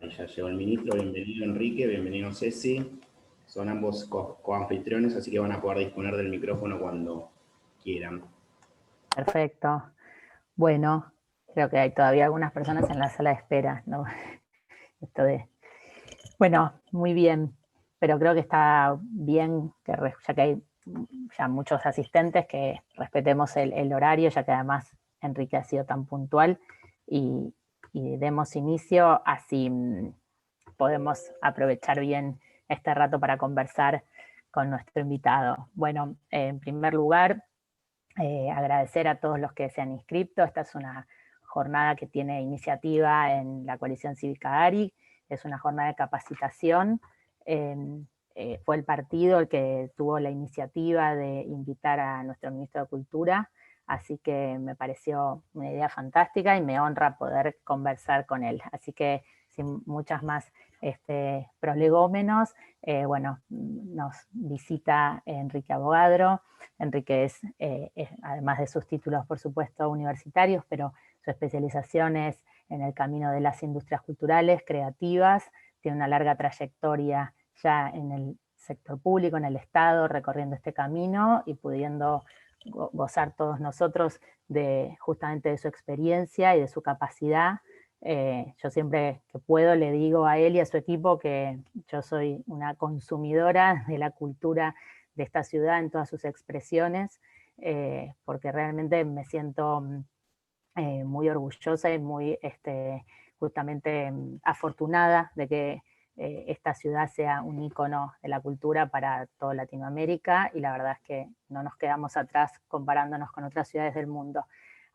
Ya llegó el ministro, bienvenido Enrique, bienvenido Ceci. Son ambos coanfitriones, así que van a poder disponer del micrófono cuando quieran. Perfecto. Bueno, creo que hay todavía algunas personas en la sala de espera, ¿no? Bueno, muy bien, pero creo que está bien, ya que hay ya muchos asistentes, que respetemos el horario, ya que además Enrique ha sido tan puntual, y demos inicio, así podemos aprovechar bien este rato para conversar con nuestro invitado. Bueno, en primer lugar, agradecer a todos los que se han inscrito. Esta es una jornada que tiene iniciativa en la Coalición Cívica ARI, es una jornada de capacitación. Fue el partido el que tuvo la iniciativa de invitar a nuestro ministro de Cultura, así que me pareció una idea fantástica y me honra poder conversar con él. Así que sin muchas más prolegómenos, bueno, nos visita Enrique Avogadro. Enrique es, además de sus títulos, por supuesto, universitarios, pero su especialización es en el camino de las industrias culturales, creativas, tiene una larga trayectoria ya en el sector público, en el Estado, recorriendo este camino y pudiendo gozar todos nosotros justamente de su experiencia y de su capacidad. Yo siempre que puedo le digo a él y a su equipo que yo soy una consumidora de la cultura de esta ciudad en todas sus expresiones, porque realmente me siento muy orgullosa y muy justamente afortunada de que esta ciudad sea un ícono de la cultura para toda Latinoamérica, y la verdad es que no nos quedamos atrás comparándonos con otras ciudades del mundo.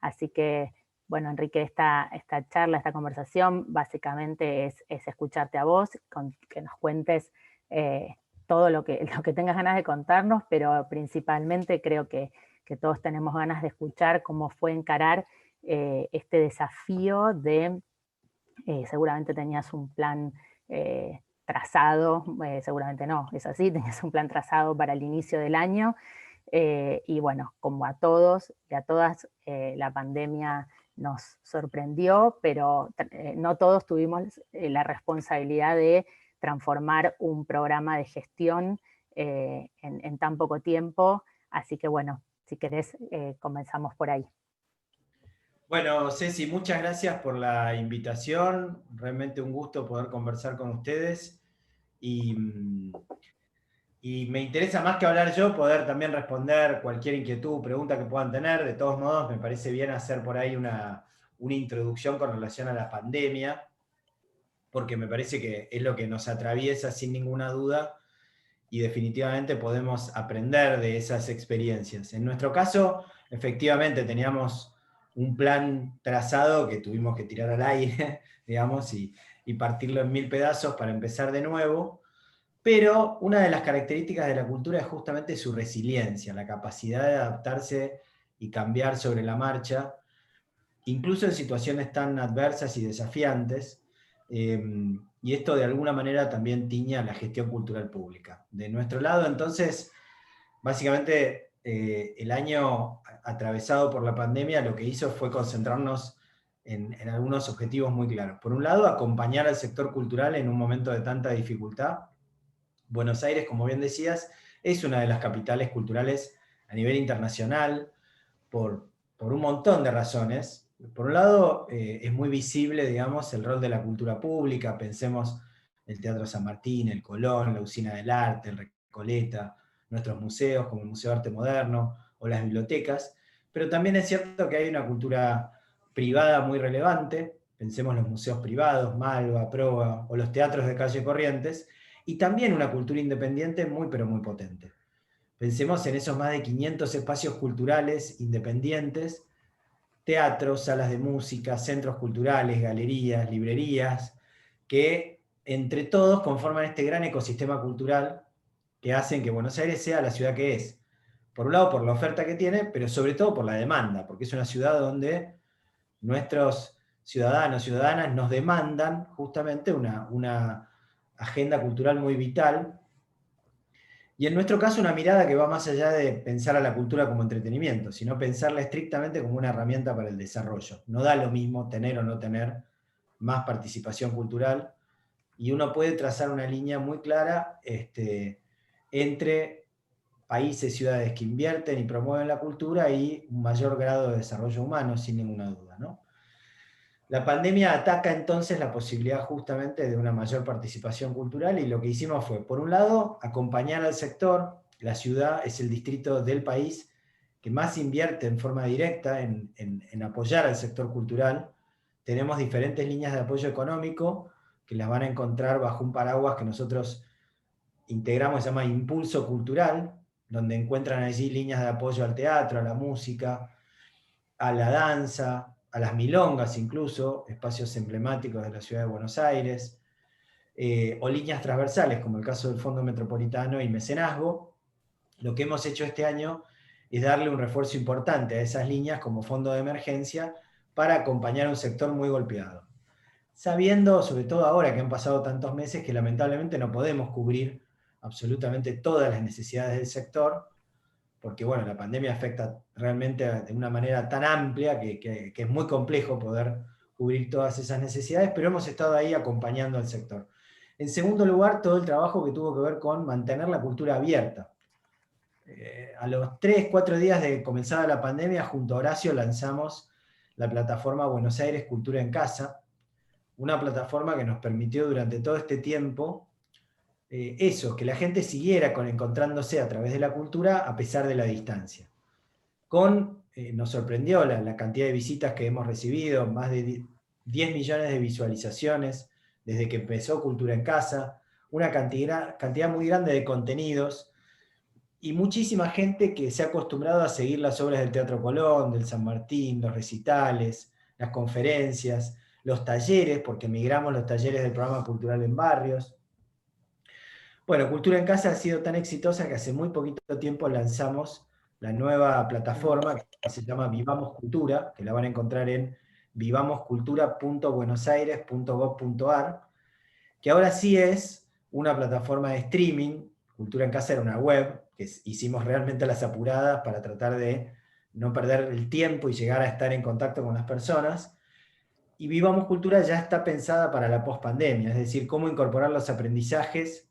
Así que, bueno, Enrique, esta charla, esta conversación, básicamente es escucharte a vos, que nos cuentes todo lo que tengas ganas de contarnos, pero principalmente creo que todos tenemos ganas de escuchar cómo fue encarar este desafío de, seguramente tenías un plan trazado, seguramente no, es así, tenías un plan trazado para el inicio del año, y bueno, como a todos y a todas, la pandemia nos sorprendió, pero no todos tuvimos la responsabilidad de transformar un programa de gestión en tan poco tiempo, así que bueno, si querés, comenzamos por ahí. Bueno, Ceci, muchas gracias por la invitación. Realmente un gusto poder conversar con ustedes. Y me interesa más que hablar yo, poder también responder cualquier inquietud, pregunta que puedan tener. De todos modos, me parece bien hacer por ahí una introducción con relación a la pandemia, porque me parece que es lo que nos atraviesa sin ninguna duda y definitivamente podemos aprender de esas experiencias. En nuestro caso, efectivamente, teníamos un plan trazado que tuvimos que tirar al aire, digamos, y partirlo en 1000 pedazos para empezar de nuevo. Pero una de las características de la cultura es justamente su resiliencia, la capacidad de adaptarse y cambiar sobre la marcha, incluso en situaciones tan adversas y desafiantes. Y esto de alguna manera también tiña la gestión cultural pública. De nuestro lado, entonces, básicamente el año atravesado por la pandemia lo que hizo fue concentrarnos en algunos objetivos muy claros. Por un lado, acompañar al sector cultural en un momento de tanta dificultad. Buenos Aires, como bien decías, es una de las capitales culturales a nivel internacional por un montón de razones. Por un lado, es muy visible, digamos, el rol de la cultura pública. Pensemos el Teatro San Martín, el Colón, la Usina del Arte, el Recoleta, nuestros museos como el Museo de Arte Moderno o las bibliotecas. Pero también es cierto que hay una cultura privada muy relevante. Pensemos los museos privados, Malva, Proa o los teatros de calle Corrientes. Y también una cultura independiente muy, pero muy potente. Pensemos en esos más de 500 espacios culturales independientes, teatros, salas de música, centros culturales, galerías, librerías, que entre todos conforman este gran ecosistema cultural que hacen que Buenos Aires sea la ciudad que es. Por un lado, por la oferta que tiene, pero sobre todo por la demanda, porque es una ciudad donde nuestros ciudadanos y ciudadanas nos demandan justamente una agenda cultural muy vital. Y en nuestro caso una mirada que va más allá de pensar a la cultura como entretenimiento, sino pensarla estrictamente como una herramienta para el desarrollo. No da lo mismo tener o no tener más participación cultural, y uno puede trazar una línea muy clara entre países, ciudades que invierten y promueven la cultura y un mayor grado de desarrollo humano, sin ninguna duda, ¿no? La pandemia ataca entonces la posibilidad justamente de una mayor participación cultural, y lo que hicimos fue, por un lado, acompañar al sector. La ciudad es el distrito del país que más invierte en forma directa en apoyar al sector cultural. Tenemos diferentes líneas de apoyo económico que las van a encontrar bajo un paraguas que nosotros integramos, se llama Impulso Cultural, donde encuentran allí líneas de apoyo al teatro, a la música, a la danza, a las milongas incluso, espacios emblemáticos de la ciudad de Buenos Aires, o líneas transversales, como el caso del Fondo Metropolitano y Mecenazgo. Lo que hemos hecho este año es darle un refuerzo importante a esas líneas como fondo de emergencia para acompañar a un sector muy golpeado. Sabiendo, sobre todo ahora que han pasado tantos meses, que lamentablemente no podemos cubrir absolutamente todas las necesidades del sector, porque bueno, la pandemia afecta realmente de una manera tan amplia que es muy complejo poder cubrir todas esas necesidades, pero hemos estado ahí acompañando al sector. En segundo lugar, todo el trabajo que tuvo que ver con mantener la cultura abierta. A los 3, 4 días de comenzada la pandemia, junto a Horacio lanzamos la plataforma Buenos Aires Cultura en Casa, una plataforma que nos permitió durante todo este tiempo eso, que la gente siguiera encontrándose a través de la cultura a pesar de la distancia. Nos sorprendió la cantidad de visitas que hemos recibido, más de 10 millones de visualizaciones desde que empezó Cultura en Casa, una cantidad muy grande de contenidos, y muchísima gente que se ha acostumbrado a seguir las obras del Teatro Colón, del San Martín, los recitales, las conferencias, los talleres, porque migramos los talleres del programa cultural en barrios. Bueno, Cultura en Casa ha sido tan exitosa que hace muy poquito tiempo lanzamos la nueva plataforma que se llama Vivamos Cultura, que la van a encontrar en vivamoscultura.buenosaires.gov.ar, que ahora sí es una plataforma de streaming. Cultura en Casa era una web que hicimos realmente a las apuradas para tratar de no perder el tiempo y llegar a estar en contacto con las personas. Y Vivamos Cultura ya está pensada para la pospandemia, es decir, cómo incorporar los aprendizajes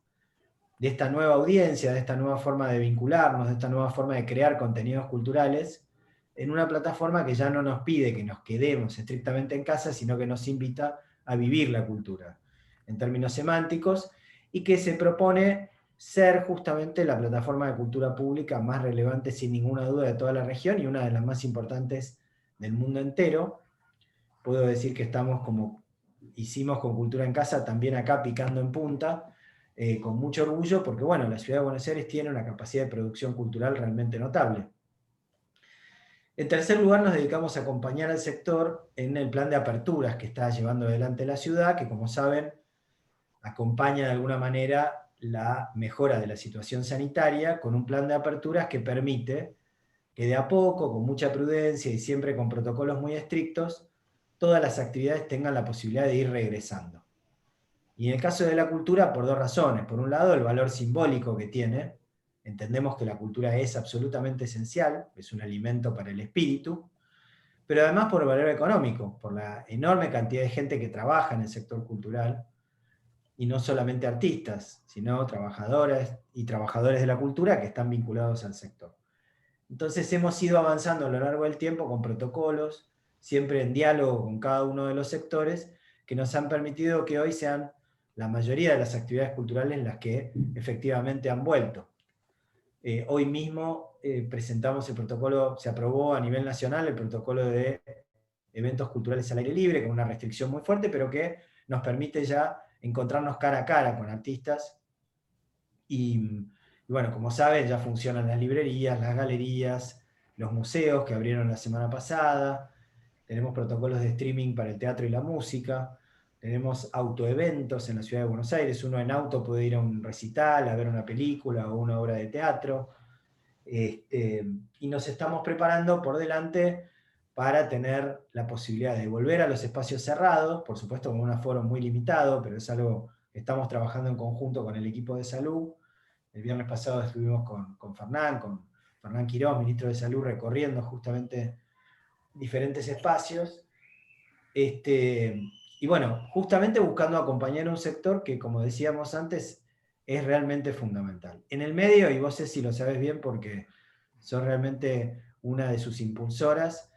de esta nueva audiencia, de esta nueva forma de vincularnos, de esta nueva forma de crear contenidos culturales, en una plataforma que ya no nos pide que nos quedemos estrictamente en casa, sino que nos invita a vivir la cultura, en términos semánticos, y que se propone ser justamente la plataforma de cultura pública más relevante, sin ninguna duda, de toda la región, y una de las más importantes del mundo entero. Puedo decir que estamos, como hicimos con Cultura en Casa, también acá picando en punta, con mucho orgullo, porque bueno, la ciudad de Buenos Aires tiene una capacidad de producción cultural realmente notable. En tercer lugar, nos dedicamos a acompañar al sector en el plan de aperturas que está llevando adelante la ciudad, que como saben, acompaña de alguna manera la mejora de la situación sanitaria con un plan de aperturas que permite que de a poco, con mucha prudencia y siempre con protocolos muy estrictos, todas las actividades tengan la posibilidad de ir regresando. Y en el caso de la cultura, por dos razones. Por un lado, el valor simbólico que tiene. Entendemos que la cultura es absolutamente esencial, es un alimento para el espíritu, pero además por el valor económico, por la enorme cantidad de gente que trabaja en el sector cultural, y no solamente artistas, sino trabajadoras y trabajadores de la cultura que están vinculados al sector. Entonces hemos ido avanzando a lo largo del tiempo con protocolos, siempre en diálogo con cada uno de los sectores, que nos han permitido que hoy sean la mayoría de las actividades culturales las que efectivamente han vuelto. Hoy mismo presentamos el protocolo, se aprobó a nivel nacional el protocolo de eventos culturales al aire libre, con una restricción muy fuerte, pero que nos permite ya encontrarnos cara a cara con artistas. Y bueno, como saben, ya funcionan las librerías, las galerías, los museos que abrieron la semana pasada. Tenemos protocolos de streaming para el teatro y la música. Tenemos autoeventos en la ciudad de Buenos Aires. Uno en auto puede ir a un recital, a ver una película o una obra de teatro. Y nos estamos preparando por delante para tener la posibilidad de volver a los espacios cerrados, por supuesto con un aforo muy limitado, pero es algo que estamos trabajando en conjunto con el equipo de salud. El viernes pasado estuvimos con Fernán Quirós, ministro de Salud, recorriendo justamente diferentes espacios. Y bueno, justamente buscando acompañar a un sector que, como decíamos antes, es realmente fundamental. En el medio, y vos sé si lo sabes bien porque sos realmente una de sus impulsoras,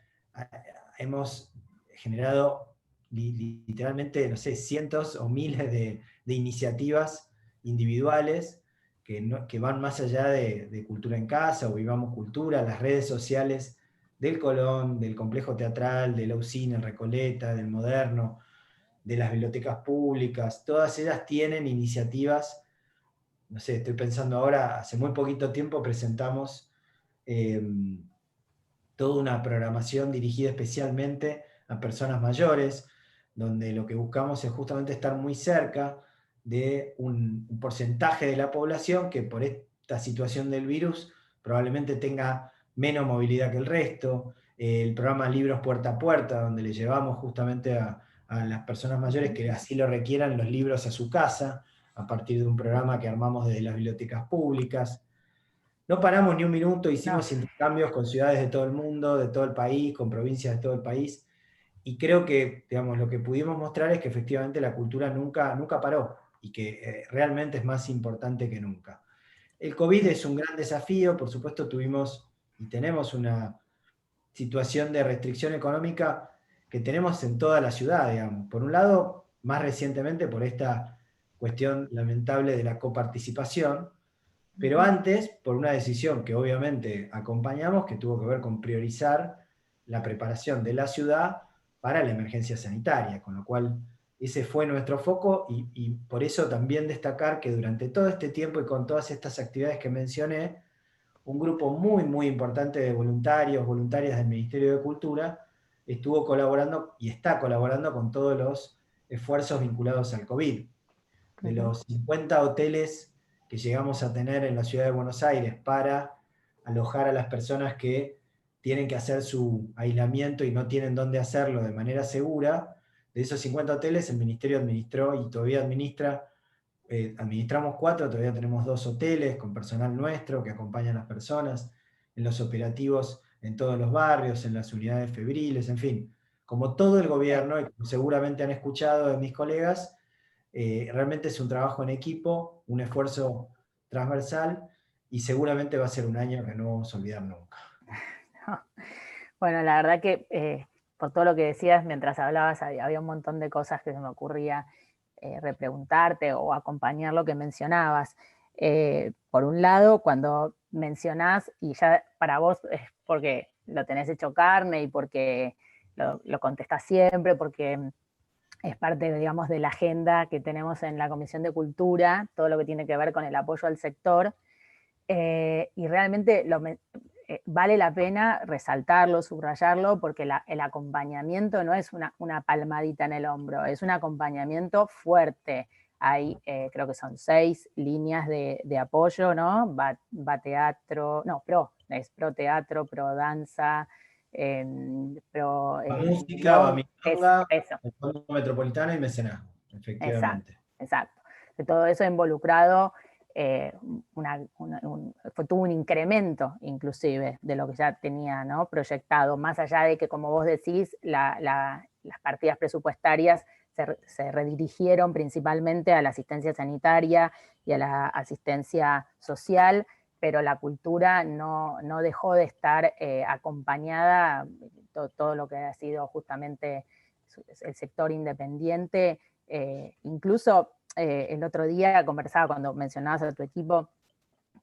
hemos generado literalmente, no sé, cientos o miles de iniciativas individuales que van más allá de Cultura en Casa o Vivamos Cultura, las redes sociales del Colón, del Complejo Teatral, de la Usina, en Recoleta, del Moderno, de las bibliotecas públicas, todas ellas tienen iniciativas. No sé, estoy pensando ahora, hace muy poquito tiempo presentamos toda una programación dirigida especialmente a personas mayores, donde lo que buscamos es justamente estar muy cerca de un porcentaje de la población que por esta situación del virus probablemente tenga menos movilidad que el resto. El programa Libros Puerta a Puerta, donde le llevamos justamente a las personas mayores que así lo requieran los libros a su casa, a partir de un programa que armamos desde las bibliotecas públicas. No paramos ni un minuto, hicimos No. intercambios con ciudades de todo el mundo, de todo el país, con provincias de todo el país, y creo que, digamos, lo que pudimos mostrar es que efectivamente la cultura nunca paró, y que realmente es más importante que nunca. El COVID es un gran desafío, por supuesto tuvimos y tenemos una situación de restricción económica que tenemos en toda la ciudad, digamos. Por un lado, más recientemente por esta cuestión lamentable de la coparticipación, pero antes, por una decisión que obviamente acompañamos, que tuvo que ver con priorizar la preparación de la ciudad para la emergencia sanitaria, con lo cual ese fue nuestro foco y por eso también destacar que durante todo este tiempo y con todas estas actividades que mencioné, un grupo muy importante de voluntarios, voluntarias del Ministerio de Cultura, estuvo colaborando y está colaborando con todos los esfuerzos vinculados al COVID. De los 50 hoteles que llegamos a tener en la ciudad de Buenos Aires para alojar a las personas que tienen que hacer su aislamiento y no tienen dónde hacerlo de manera segura, de esos 50 hoteles el Ministerio administró y todavía administra, administramos 4, todavía tenemos 2 hoteles con personal nuestro que acompaña a las personas en los operativos en todos los barrios, en las unidades febriles, en fin, como todo el gobierno, y como seguramente han escuchado de mis colegas, realmente es un trabajo en equipo, un esfuerzo transversal, y seguramente va a ser un año que no vamos a olvidar nunca. No. Bueno, la verdad que por todo lo que decías mientras hablabas, había un montón de cosas que se me ocurría repreguntarte o acompañar lo que mencionabas. Por un lado, cuando mencionás, y ya para vos es porque lo tenés hecho carne y porque lo contestás siempre, porque es parte, digamos, de la agenda que tenemos en la Comisión de Cultura, todo lo que tiene que ver con el apoyo al sector. Y realmente vale la pena resaltarlo, subrayarlo, porque el acompañamiento no es una palmadita en el hombro, es un acompañamiento fuerte. Hay, creo que son 6 líneas de apoyo, ¿no? Va teatro, no, es pro teatro, pro danza, pro... Va música, va milonga, eso. el Fondo Metropolitano y Mecenazgo, Exacto, efectivamente. exacto. De todo eso involucrado, tuvo un incremento inclusive de lo que ya tenía, ¿no?, proyectado, más allá de que, como vos decís, las partidas presupuestarias se redirigieron principalmente a la asistencia sanitaria y a la asistencia social, pero la cultura no dejó de estar acompañada, todo lo que ha sido justamente el sector independiente. Incluso el otro día conversaba, cuando mencionabas a tu equipo,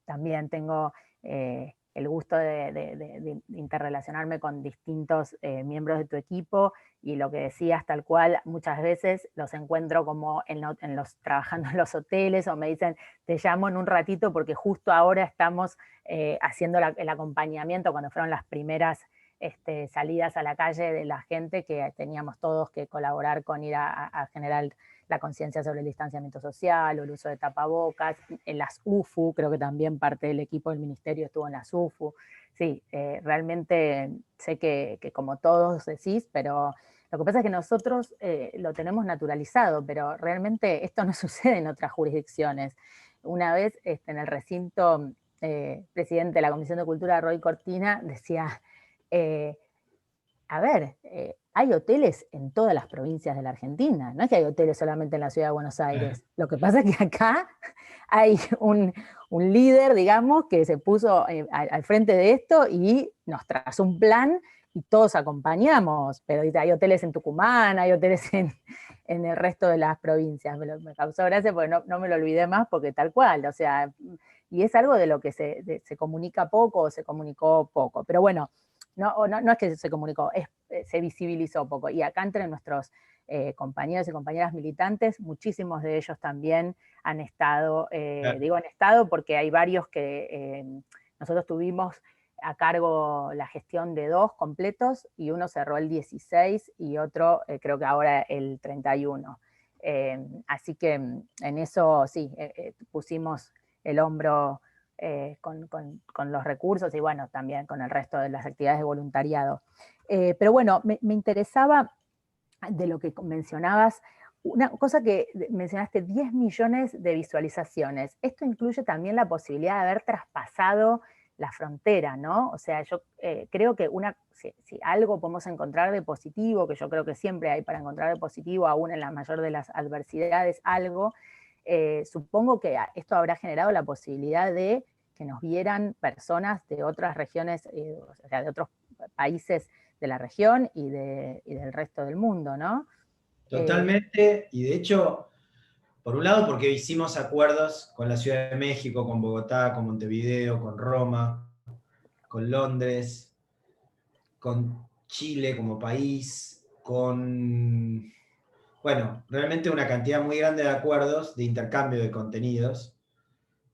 también tengo el gusto de interrelacionarme con distintos miembros de tu equipo, y lo que decías tal cual, muchas veces los encuentro como trabajando en los hoteles, o me dicen, te llamo en un ratito porque justo ahora estamos haciendo el acompañamiento, cuando fueron las primeras salidas a la calle de la gente, que teníamos todos que colaborar con ir a generar la conciencia sobre el distanciamiento social o el uso de tapabocas. En las UFU, creo que también parte del equipo del ministerio estuvo en las UFU. Sí, realmente sé que como todos decís, pero lo que pasa es que nosotros lo tenemos naturalizado, pero realmente esto no sucede en otras jurisdicciones. Una vez en el recinto, presidente de la Comisión de Cultura, Roy Cortina, decía, a ver, hay hoteles en todas las provincias de la Argentina, no es que hay hoteles solamente en la ciudad de Buenos Aires. Lo que pasa es que acá hay un líder, digamos, que se puso al frente de esto y nos trazó un plan y todos acompañamos, pero hay hoteles en Tucumán, hay hoteles en el resto de las provincias. Me causó gracia porque no me lo olvidé más, porque tal cual, o sea, y es algo de lo que se comunica poco o se comunicó poco. Pero bueno, no es que se comunicó, se visibilizó poco. Y acá entre nuestros compañeros y compañeras militantes, muchísimos de ellos también han estado, digo han estado porque hay varios que nosotros tuvimos a cargo la gestión de 2 completos, y uno cerró el 16 y otro creo que ahora el 31. Así que en eso sí, pusimos el hombro con los recursos y bueno, también con el resto de las actividades de voluntariado. Pero bueno, me interesaba de lo que mencionabas, una cosa que mencionaste, 10 millones de visualizaciones. Esto incluye también la posibilidad de haber traspasado la frontera, ¿no? O sea, yo creo que si algo podemos encontrar de positivo, que yo creo que siempre hay para encontrar de positivo, aún en la mayor de las adversidades, algo, supongo que esto habrá generado la posibilidad de que nos vieran personas de otras regiones, o sea, de otros países de la región y del resto del mundo, ¿no? Totalmente, y de hecho, por un lado porque hicimos acuerdos con la Ciudad de México, con Bogotá, con Montevideo, con Roma, con Londres, con Chile como país, con, bueno, realmente una cantidad muy grande de acuerdos de intercambio de contenidos,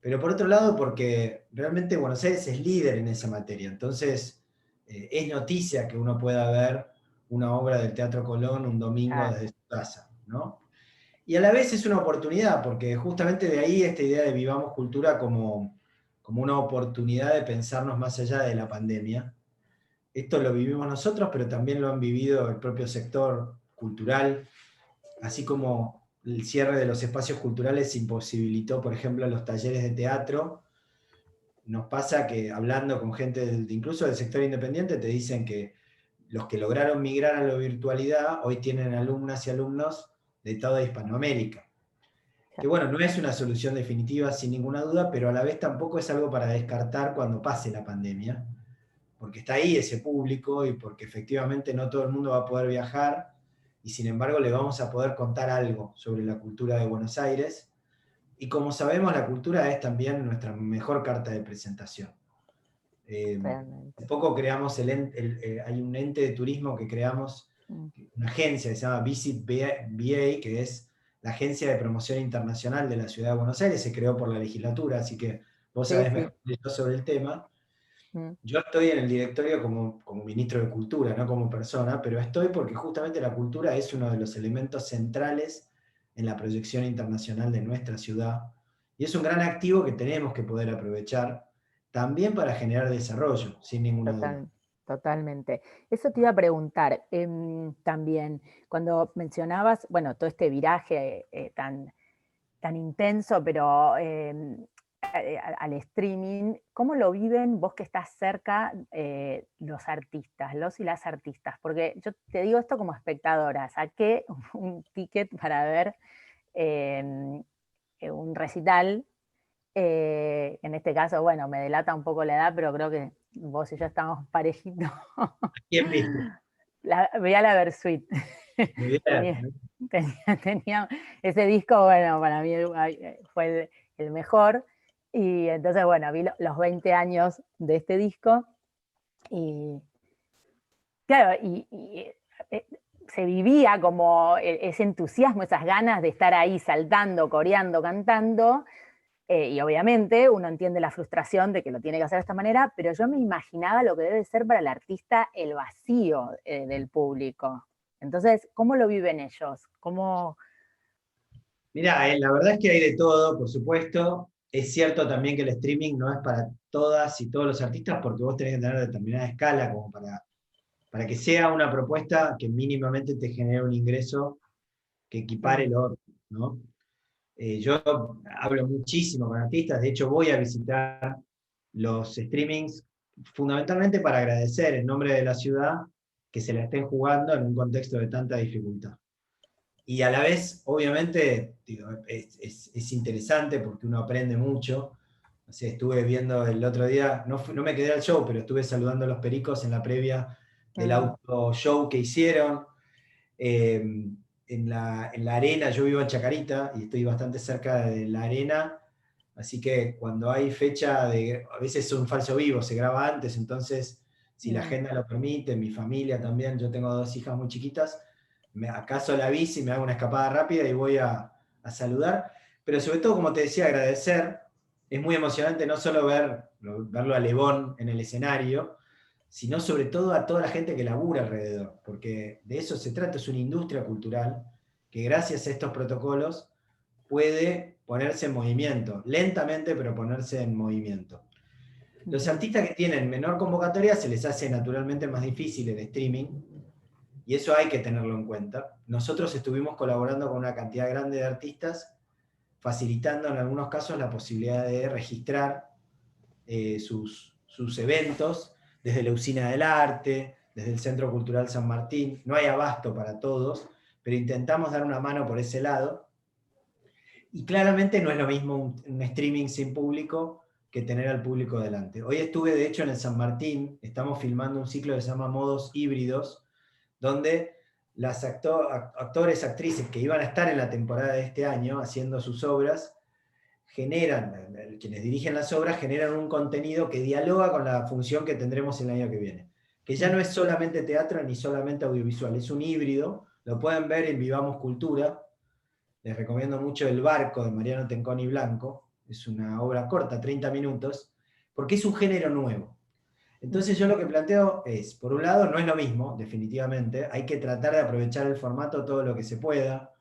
pero por otro lado porque realmente Buenos Aires es líder en esa materia, entonces es noticia que uno pueda ver una obra del Teatro Colón un domingo desde su casa, ¿no? Y a la vez es una oportunidad, porque justamente de ahí esta idea de Vivamos Cultura como una oportunidad de pensarnos más allá de la pandemia. Esto lo vivimos nosotros, pero también lo han vivido el propio sector cultural, así como el cierre de los espacios culturales imposibilitó, por ejemplo, los talleres de teatro. Nos pasa que hablando con gente incluso del sector independiente, te dicen que los que lograron migrar a la virtualidad hoy tienen alumnas y alumnos de toda Hispanoamérica. Que bueno, no es una solución definitiva sin ninguna duda, pero a la vez tampoco es algo para descartar cuando pase la pandemia, porque está ahí ese público y porque efectivamente no todo el mundo va a poder viajar y sin embargo le vamos a poder contar algo sobre la cultura de Buenos Aires. Y como sabemos, la cultura es también nuestra mejor carta de presentación. Hace poco creamos hay un ente de turismo que creamos, una agencia que se llama Visit BA, que es la Agencia de Promoción Internacional de la Ciudad de Buenos Aires. Se creó por la legislatura, así que vos sabés mejor que yo sobre el tema. Yo estoy en el directorio como ministro de Cultura, no como persona, pero estoy porque justamente la cultura es uno de los elementos centrales en la proyección internacional de nuestra ciudad, y es un gran activo que tenemos que poder aprovechar también para generar desarrollo, sin ninguna duda. Totalmente. Eso te iba a preguntar también, cuando mencionabas, bueno, todo este viraje tan intenso, pero al streaming, ¿cómo lo viven vos que estás cerca los artistas, los y las artistas? Porque yo te digo esto como espectadora, saqué un ticket para ver un recital. En este caso, bueno, me delata un poco la edad, pero creo que vos y yo estamos parejitos. ¿Quién viste? Veía la Versuit. Muy bien. tenía ese disco, bueno, para mí fue el mejor. Y entonces, bueno, vi los 20 años de este disco. Y claro, se vivía como ese entusiasmo, esas ganas de estar ahí saltando, coreando, cantando. Y obviamente uno entiende la frustración de que lo tiene que hacer de esta manera, pero yo me imaginaba lo que debe ser para el artista el vacío del público. Entonces, ¿cómo lo viven ellos? Mirá, la verdad es que hay de todo, por supuesto. Es cierto también que el streaming no es para todas y todos los artistas, porque vos tenés que tener determinada escala como para que sea una propuesta que mínimamente te genere un ingreso que equipare lo otro, ¿no? Yo hablo muchísimo con artistas, de hecho voy a visitar los streamings fundamentalmente para agradecer en nombre de la ciudad que se la estén jugando en un contexto de tanta dificultad. Y a la vez, obviamente, digo, es interesante porque uno aprende mucho. No sé, estuve viendo el otro día, no me quedé al show, pero estuve saludando a los Pericos en la previa del auto show que hicieron. En la arena, yo vivo en Chacarita y estoy bastante cerca de la arena, así que cuando hay fecha, a veces es un falso vivo, se graba antes, entonces si la agenda lo permite, mi familia también, yo tengo 2 hijas muy chiquitas, acaso la bici, me hago una escapada rápida y voy a saludar, pero sobre todo, como te decía, agradecer. Es muy emocionante no solo verlo a Lebón en el escenario, sino sobre todo a toda la gente que labura alrededor, porque de eso se trata, es una industria cultural que gracias a estos protocolos puede ponerse en movimiento, lentamente, pero ponerse en movimiento. Los artistas que tienen menor convocatoria se les hace naturalmente más difícil el streaming, y eso hay que tenerlo en cuenta. Nosotros estuvimos colaborando con una cantidad grande de artistas, facilitando en algunos casos la posibilidad de registrar sus eventos desde la Usina del Arte, desde el Centro Cultural San Martín. No hay abasto para todos, pero intentamos dar una mano por ese lado. Y claramente no es lo mismo un streaming sin público que tener al público delante. Hoy estuve, de hecho, en el San Martín, estamos filmando un ciclo que se llama Modos Híbridos, donde las actores, actrices que iban a estar en la temporada de este año haciendo sus obras, quienes dirigen las obras generan un contenido que dialoga con la función que tendremos el año que viene. Que ya no es solamente teatro ni solamente audiovisual, es un híbrido, lo pueden ver en Vivamos Cultura. Les recomiendo mucho El Barco de Mariano Tenconi Blanco, es una obra corta, 30 minutos, porque es un género nuevo. Entonces yo lo que planteo es, por un lado, no es lo mismo, definitivamente, hay que tratar de aprovechar el formato todo lo que se pueda.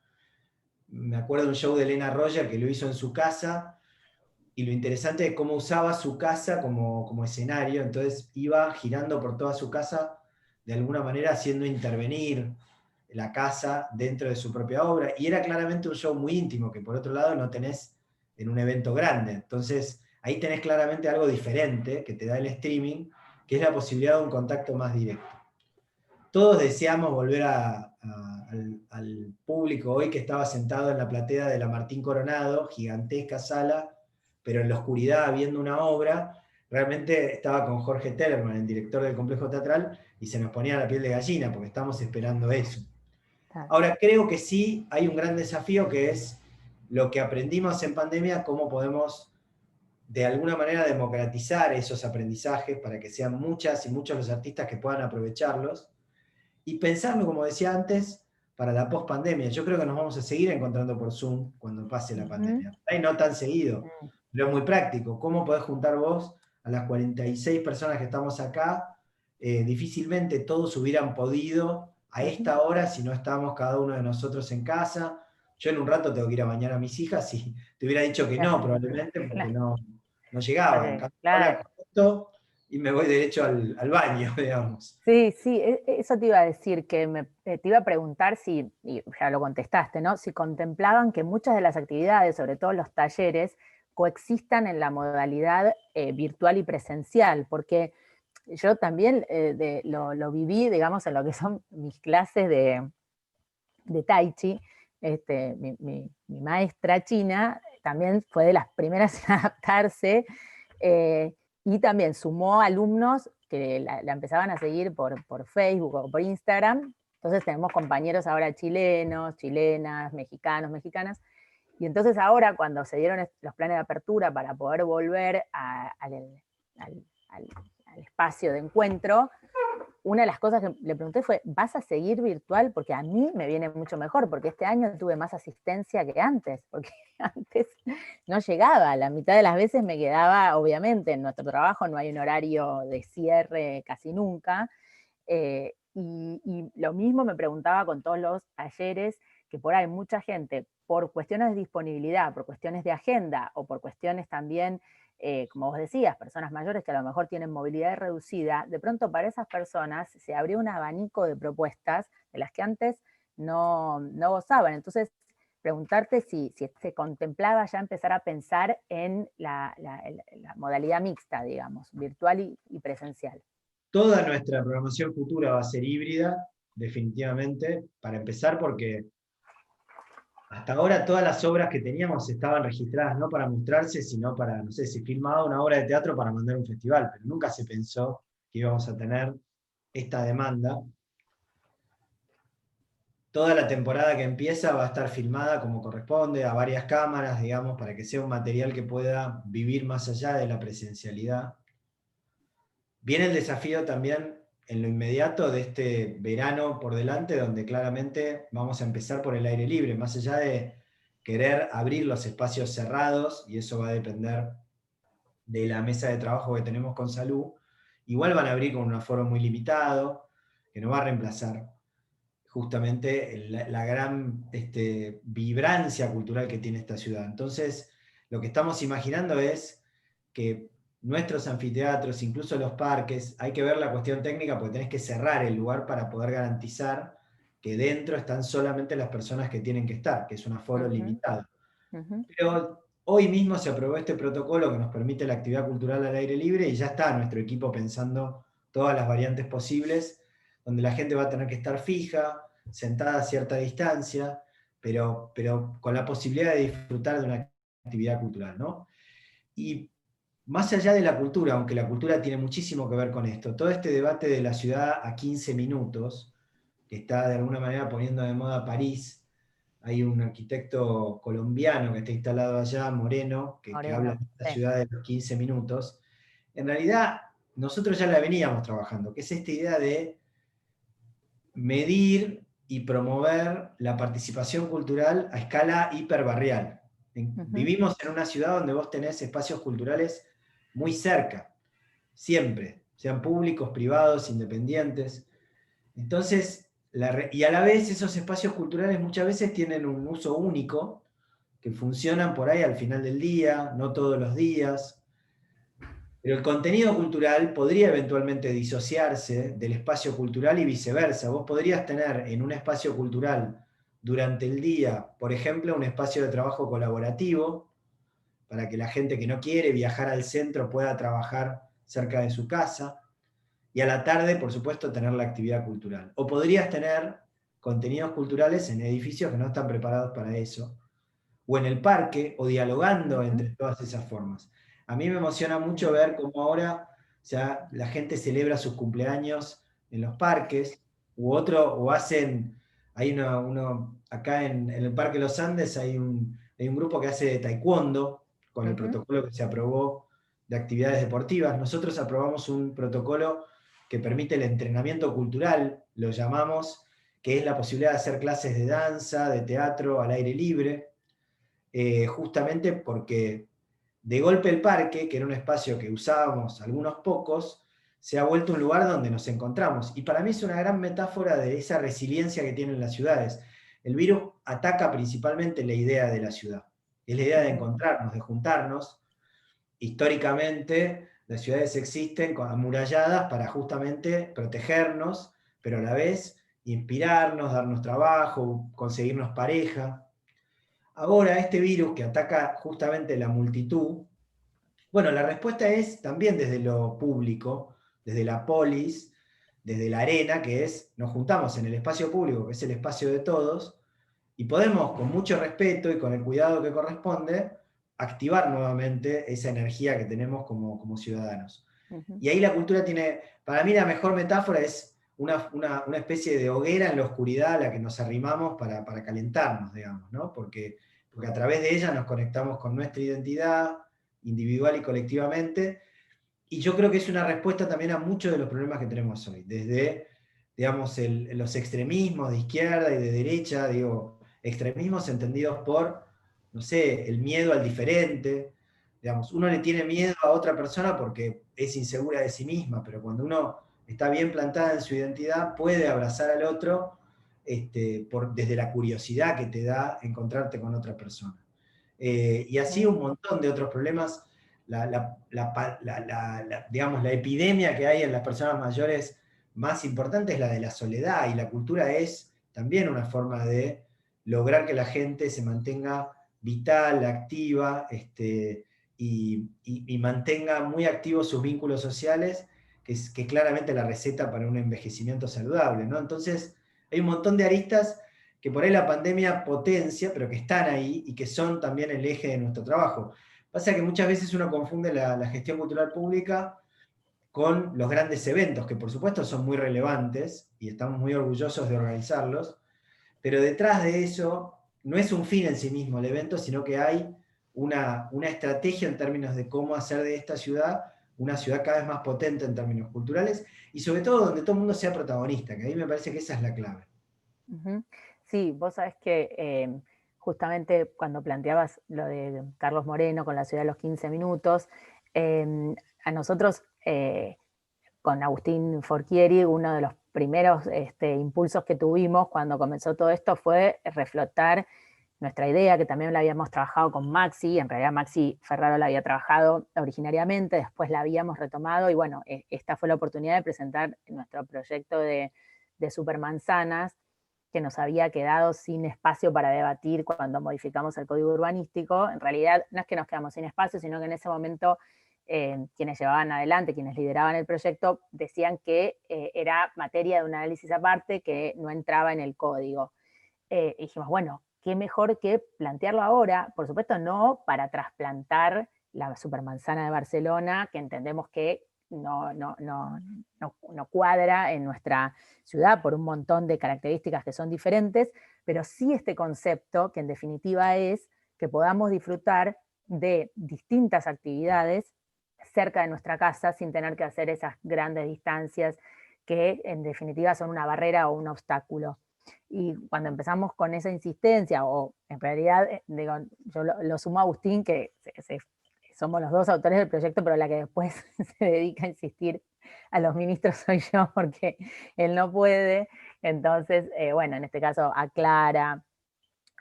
Me acuerdo de un show de Elena Roger que lo hizo en su casa, y lo interesante es cómo usaba su casa como escenario, entonces iba girando por toda su casa, de alguna manera haciendo intervenir la casa dentro de su propia obra, y era claramente un show muy íntimo, que por otro lado no tenés en un evento grande. Entonces ahí tenés claramente algo diferente que te da el streaming, que es la posibilidad de un contacto más directo. Todos deseamos volver al público hoy que estaba sentado en la platea de la Martín Coronado, gigantesca sala, pero en la oscuridad viendo una obra. Realmente estaba con Jorge Tellerman, el director del Complejo Teatral, y se nos ponía la piel de gallina porque estamos esperando eso. Ahora, creo que sí hay un gran desafío, que es lo que aprendimos en pandemia, cómo podemos de alguna manera democratizar esos aprendizajes para que sean muchas y muchos los artistas que puedan aprovecharlos, y pensarlo, como decía antes, para la post-pandemia. Yo creo que nos vamos a seguir encontrando por Zoom cuando pase la pandemia. Ahí no tan seguido, pero es muy práctico. ¿Cómo podés juntar vos a las 46 personas que estamos acá? Difícilmente todos hubieran podido a esta hora si no estábamos cada uno de nosotros en casa. Yo en un rato tengo que ir a bañar a mis hijas, y te hubiera dicho que no, probablemente, porque no llegaba. Ahora conecto y me voy derecho al baño, digamos. Sí, sí, eso te iba a decir, que te iba a preguntar si, y ya lo contestaste, ¿no? Si contemplaban que muchas de las actividades, sobre todo los talleres, coexistan en la modalidad virtual y presencial, porque yo también lo viví, digamos, en lo que son mis clases de Tai Chi. Mi maestra china también fue de las primeras en adaptarse, y también sumó alumnos que la empezaban a seguir por Facebook o por Instagram. Entonces tenemos compañeros ahora chilenos, chilenas, mexicanos, mexicanas. Y entonces ahora, cuando se dieron los planes de apertura para poder volver al espacio de encuentro, una de las cosas que le pregunté fue, ¿vas a seguir virtual? Porque a mí me viene mucho mejor, porque este año tuve más asistencia que antes, porque antes no llegaba, la mitad de las veces me quedaba, obviamente, en nuestro trabajo no hay un horario de cierre casi nunca, y lo mismo me preguntaba con todos los talleres, que por ahí mucha gente, por cuestiones de disponibilidad, por cuestiones de agenda, o por cuestiones también, como vos decías, personas mayores que a lo mejor tienen movilidad reducida, de pronto para esas personas se abrió un abanico de propuestas de las que antes no gozaban. Entonces, preguntarte si se contemplaba ya empezar a pensar en la modalidad mixta, digamos, virtual y presencial. Toda nuestra programación futura va a ser híbrida, definitivamente, para empezar, porque hasta ahora todas las obras que teníamos estaban registradas no para mostrarse, sino para, no sé, se filmaba una obra de teatro para mandar a un festival, pero nunca se pensó que íbamos a tener esta demanda. Toda la temporada que empieza va a estar filmada como corresponde, a varias cámaras, digamos, para que sea un material que pueda vivir más allá de la presencialidad. Viene el desafío también en lo inmediato de este verano por delante, donde claramente vamos a empezar por el aire libre, más allá de querer abrir los espacios cerrados, y eso va a depender de la mesa de trabajo que tenemos con salud. Igual van a abrir con un aforo muy limitado, que no va a reemplazar justamente la gran vibrancia cultural que tiene esta ciudad. Entonces, lo que estamos imaginando es que nuestros anfiteatros, incluso los parques, hay que ver la cuestión técnica porque tenés que cerrar el lugar para poder garantizar que dentro están solamente las personas que tienen que estar, que es un aforo limitado. Pero hoy mismo se aprobó este protocolo que nos permite la actividad cultural al aire libre y ya está nuestro equipo pensando todas las variantes posibles, donde la gente va a tener que estar fija, sentada a cierta distancia, pero con la posibilidad de disfrutar de una actividad cultural, ¿no? Y más allá de la cultura, aunque la cultura tiene muchísimo que ver con esto, todo este debate de la ciudad a 15 minutos, que está de alguna manera poniendo de moda París. Hay un arquitecto colombiano que está instalado allá, Moreno, que habla de la ciudad de los 15 minutos. En realidad, nosotros ya la veníamos trabajando, que es esta idea de medir y promover la participación cultural a escala hiperbarrial. Vivimos en una ciudad donde vos tenés espacios culturales muy cerca, siempre, sean públicos, privados, independientes. Entonces, y a la vez esos espacios culturales muchas veces tienen un uso único, que funcionan por ahí al final del día, no todos los días. Pero el contenido cultural podría eventualmente disociarse del espacio cultural y viceversa. Vos podrías tener en un espacio cultural durante el día, por ejemplo, un espacio de trabajo colaborativo, para que la gente que no quiere viajar al centro pueda trabajar cerca de su casa. Y a la tarde, por supuesto, tener la actividad cultural. O podrías tener contenidos culturales en edificios que no están preparados para eso. O en el parque, o dialogando entre todas esas formas. A mí me emociona mucho ver cómo ahora ya la gente celebra sus cumpleaños en los parques, o hacen, hay acá en el Parque Los Andes hay un grupo que hace de taekwondo, con el protocolo que se aprobó de actividades deportivas. Nosotros aprobamos un protocolo que permite el entrenamiento cultural, lo llamamos, que es la posibilidad de hacer clases de danza, de teatro al aire libre, justamente porque de golpe el parque, que era un espacio que usábamos algunos pocos, se ha vuelto un lugar donde nos encontramos. Y para mí es una gran metáfora de esa resiliencia que tienen las ciudades. El virus ataca principalmente la idea de la ciudad. Es la idea de encontrarnos, de juntarnos. Históricamente, las ciudades existen amuralladas para justamente protegernos, pero a la vez inspirarnos, darnos trabajo, conseguirnos pareja. Ahora, este virus que ataca justamente la multitud, bueno, la respuesta es también desde lo público, desde la polis, desde la arena, que es, nos juntamos en el espacio público, que es el espacio de todos, y podemos, con mucho respeto y con el cuidado que corresponde, activar nuevamente esa energía que tenemos como ciudadanos. Y ahí la cultura tiene, para mí la mejor metáfora es una especie de hoguera en la oscuridad a la que nos arrimamos para calentarnos, digamos, ¿no? Porque a través de ella nos conectamos con nuestra identidad, individual y colectivamente, y yo creo que es una respuesta también a muchos de los problemas que tenemos hoy, desde, digamos, los extremismos de izquierda y de derecha, digo, extremismos entendidos por, no sé, el miedo al diferente. Digamos, uno le tiene miedo a otra persona porque es insegura de sí misma, pero cuando uno está bien plantada en su identidad, puede abrazar al otro desde la curiosidad que te da encontrarte con otra persona. Y así un montón de otros problemas. Digamos, la epidemia que hay en las personas mayores más importante es la de la soledad, y la cultura es también una forma de lograr que la gente se mantenga vital, activa, y mantenga muy activos sus vínculos sociales, que claramente la receta para un envejecimiento saludable, ¿no? Entonces, hay un montón de aristas que por ahí la pandemia potencia, pero que están ahí y que son también el eje de nuestro trabajo. Pasa que muchas veces uno confunde la gestión cultural pública con los grandes eventos, que por supuesto son muy relevantes y estamos muy orgullosos de organizarlos, pero detrás de eso no es un fin en sí mismo el evento, sino que hay una estrategia en términos de cómo hacer de esta ciudad una ciudad cada vez más potente en términos culturales y sobre todo donde todo el mundo sea protagonista, que a mí me parece que esa es la clave. Sí, vos sabés que justamente cuando planteabas lo de Carlos Moreno con la ciudad de los 15 minutos, a nosotros con Agustín Forchieri, uno de los primeros impulsos que tuvimos cuando comenzó todo esto fue reflotar nuestra idea, que también la habíamos trabajado con Maxi. En realidad Maxi Ferraro la había trabajado originariamente, después la habíamos retomado, y bueno, esta fue la oportunidad de presentar nuestro proyecto de Supermanzanas, que nos había quedado sin espacio para debatir cuando modificamos el código urbanístico. En realidad no es que nos quedamos sin espacio, sino que en ese momento quienes llevaban adelante, quienes lideraban el proyecto, decían que era materia de un análisis aparte que no entraba en el código. Y dijimos, bueno, qué mejor que plantearlo ahora, por supuesto no para trasplantar la supermanzana de Barcelona, que entendemos que no cuadra en nuestra ciudad por un montón de características que son diferentes, pero sí este concepto, que en definitiva es que podamos disfrutar de distintas actividades cerca de nuestra casa sin tener que hacer esas grandes distancias que en definitiva son una barrera o un obstáculo. Y cuando empezamos con esa insistencia, o en realidad, digo, yo lo sumo a Agustín, que somos los dos autores del proyecto, pero la que después se dedica a insistir a los ministros soy yo, porque él no puede. Entonces, bueno, en este caso a Clara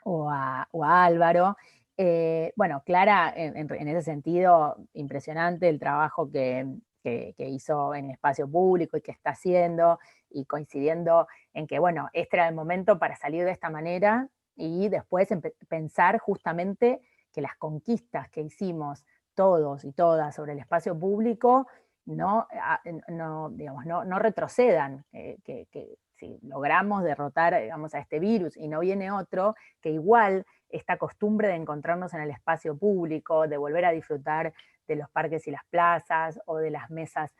o a Álvaro. Bueno, Clara, en ese sentido, impresionante el trabajo que hizo en el espacio público y que está haciendo, y coincidiendo en que, bueno, este era el momento para salir de esta manera y después pensar justamente que las conquistas que hicimos todos y todas sobre el espacio público no retrocedan, que si logramos derrotar, digamos, a este virus y no viene otro, que igual esta costumbre de encontrarnos en el espacio público, de volver a disfrutar de los parques y las plazas o de las mesas.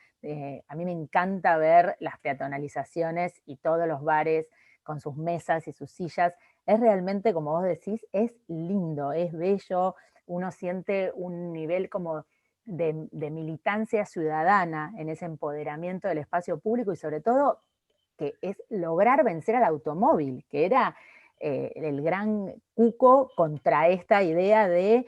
A mí me encanta ver las peatonalizaciones y todos los bares con sus mesas y sus sillas. Es realmente, como vos decís, es lindo, es bello, uno siente un nivel como de militancia ciudadana en ese empoderamiento del espacio público, y sobre todo que es lograr vencer al automóvil, que era el gran cuco contra esta idea de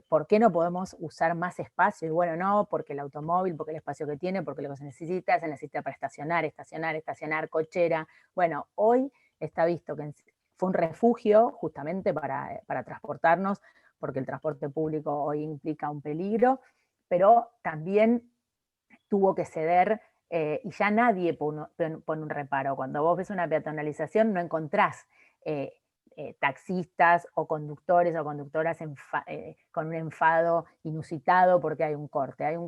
¿por qué no podemos usar más espacio? Y bueno, no, porque el automóvil, porque el espacio que tiene, porque lo que se necesita para estacionar, cochera. Bueno, hoy está visto que fue un refugio justamente para transportarnos, porque el transporte público hoy implica un peligro, pero también tuvo que ceder, y ya nadie pone un reparo. Cuando vos ves una peatonalización no encontrás taxistas o conductores o conductoras con un enfado inusitado porque hay un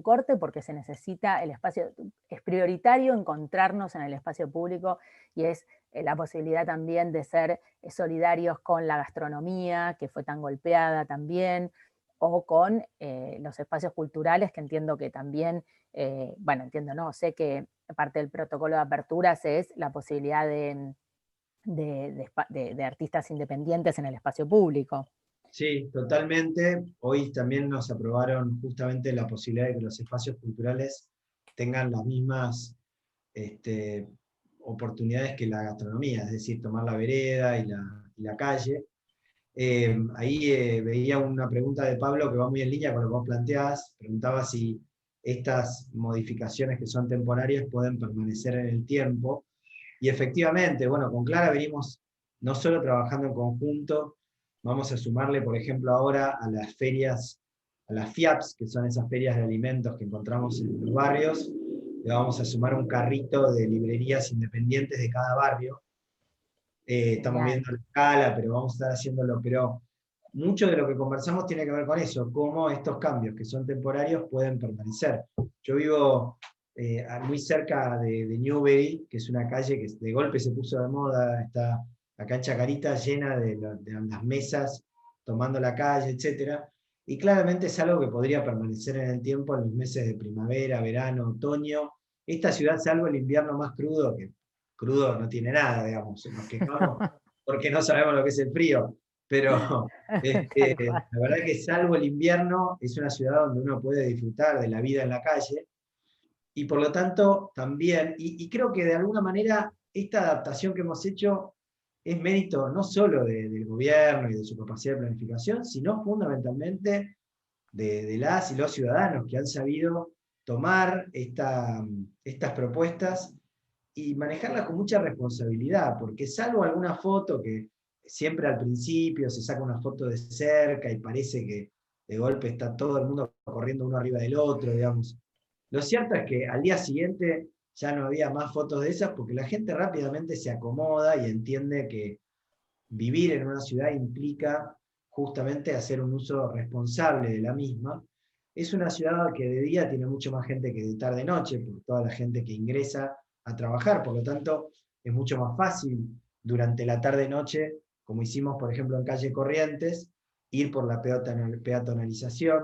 corte porque se necesita el espacio. Es prioritario encontrarnos en el espacio público, y es la posibilidad también de ser solidarios con la gastronomía, que fue tan golpeada también, o con los espacios culturales, que entiendo que también, sé que parte del protocolo de aperturas es la posibilidad de artistas independientes en el espacio público. Sí, totalmente. Hoy también nos aprobaron justamente la posibilidad de que los espacios culturales tengan las mismas oportunidades que la gastronomía, es decir, tomar la vereda y la calle. Ahí veía una pregunta de Pablo que va muy en línea con lo que vos planteás. Preguntaba si estas modificaciones que son temporarias pueden permanecer en el tiempo. Y efectivamente, bueno, con Clara venimos no solo trabajando en conjunto, vamos a sumarle, por ejemplo, ahora a las ferias, a las FIAPs, que son esas ferias de alimentos que encontramos en los barrios, le vamos a sumar un carrito de librerías independientes de cada barrio. Estamos viendo la escala, pero vamos a estar haciéndolo. Pero mucho de lo que conversamos tiene que ver con eso, cómo estos cambios que son temporarios pueden permanecer. Yo vivo muy cerca de Newbery, que es una calle que de golpe se puso de moda, está acá en Chacarita llena de las mesas, tomando la calle, etc. Y claramente es algo que podría permanecer en el tiempo en los meses de primavera, verano, otoño. Esta ciudad, salvo el invierno más crudo, que crudo no tiene nada, digamos, nos quejamos porque no sabemos lo que es el frío, pero Tal cual. la verdad que salvo el invierno, es una ciudad donde uno puede disfrutar de la vida en la calle, y por lo tanto también, y creo que de alguna manera esta adaptación que hemos hecho es mérito no solo del gobierno y de su capacidad de planificación, sino fundamentalmente de las y los ciudadanos que han sabido tomar estas propuestas y manejarlas con mucha responsabilidad, porque salvo alguna foto que siempre al principio se saca una foto de cerca y parece que de golpe está todo el mundo corriendo uno arriba del otro, digamos. Lo cierto es que al día siguiente ya no había más fotos de esas porque la gente rápidamente se acomoda y entiende que vivir en una ciudad implica justamente hacer un uso responsable de la misma. Es una ciudad que de día tiene mucho más gente que de tarde-noche, por toda la gente que ingresa a trabajar, por lo tanto es mucho más fácil durante la tarde-noche, como hicimos por ejemplo en calle Corrientes, ir por la peatonalización.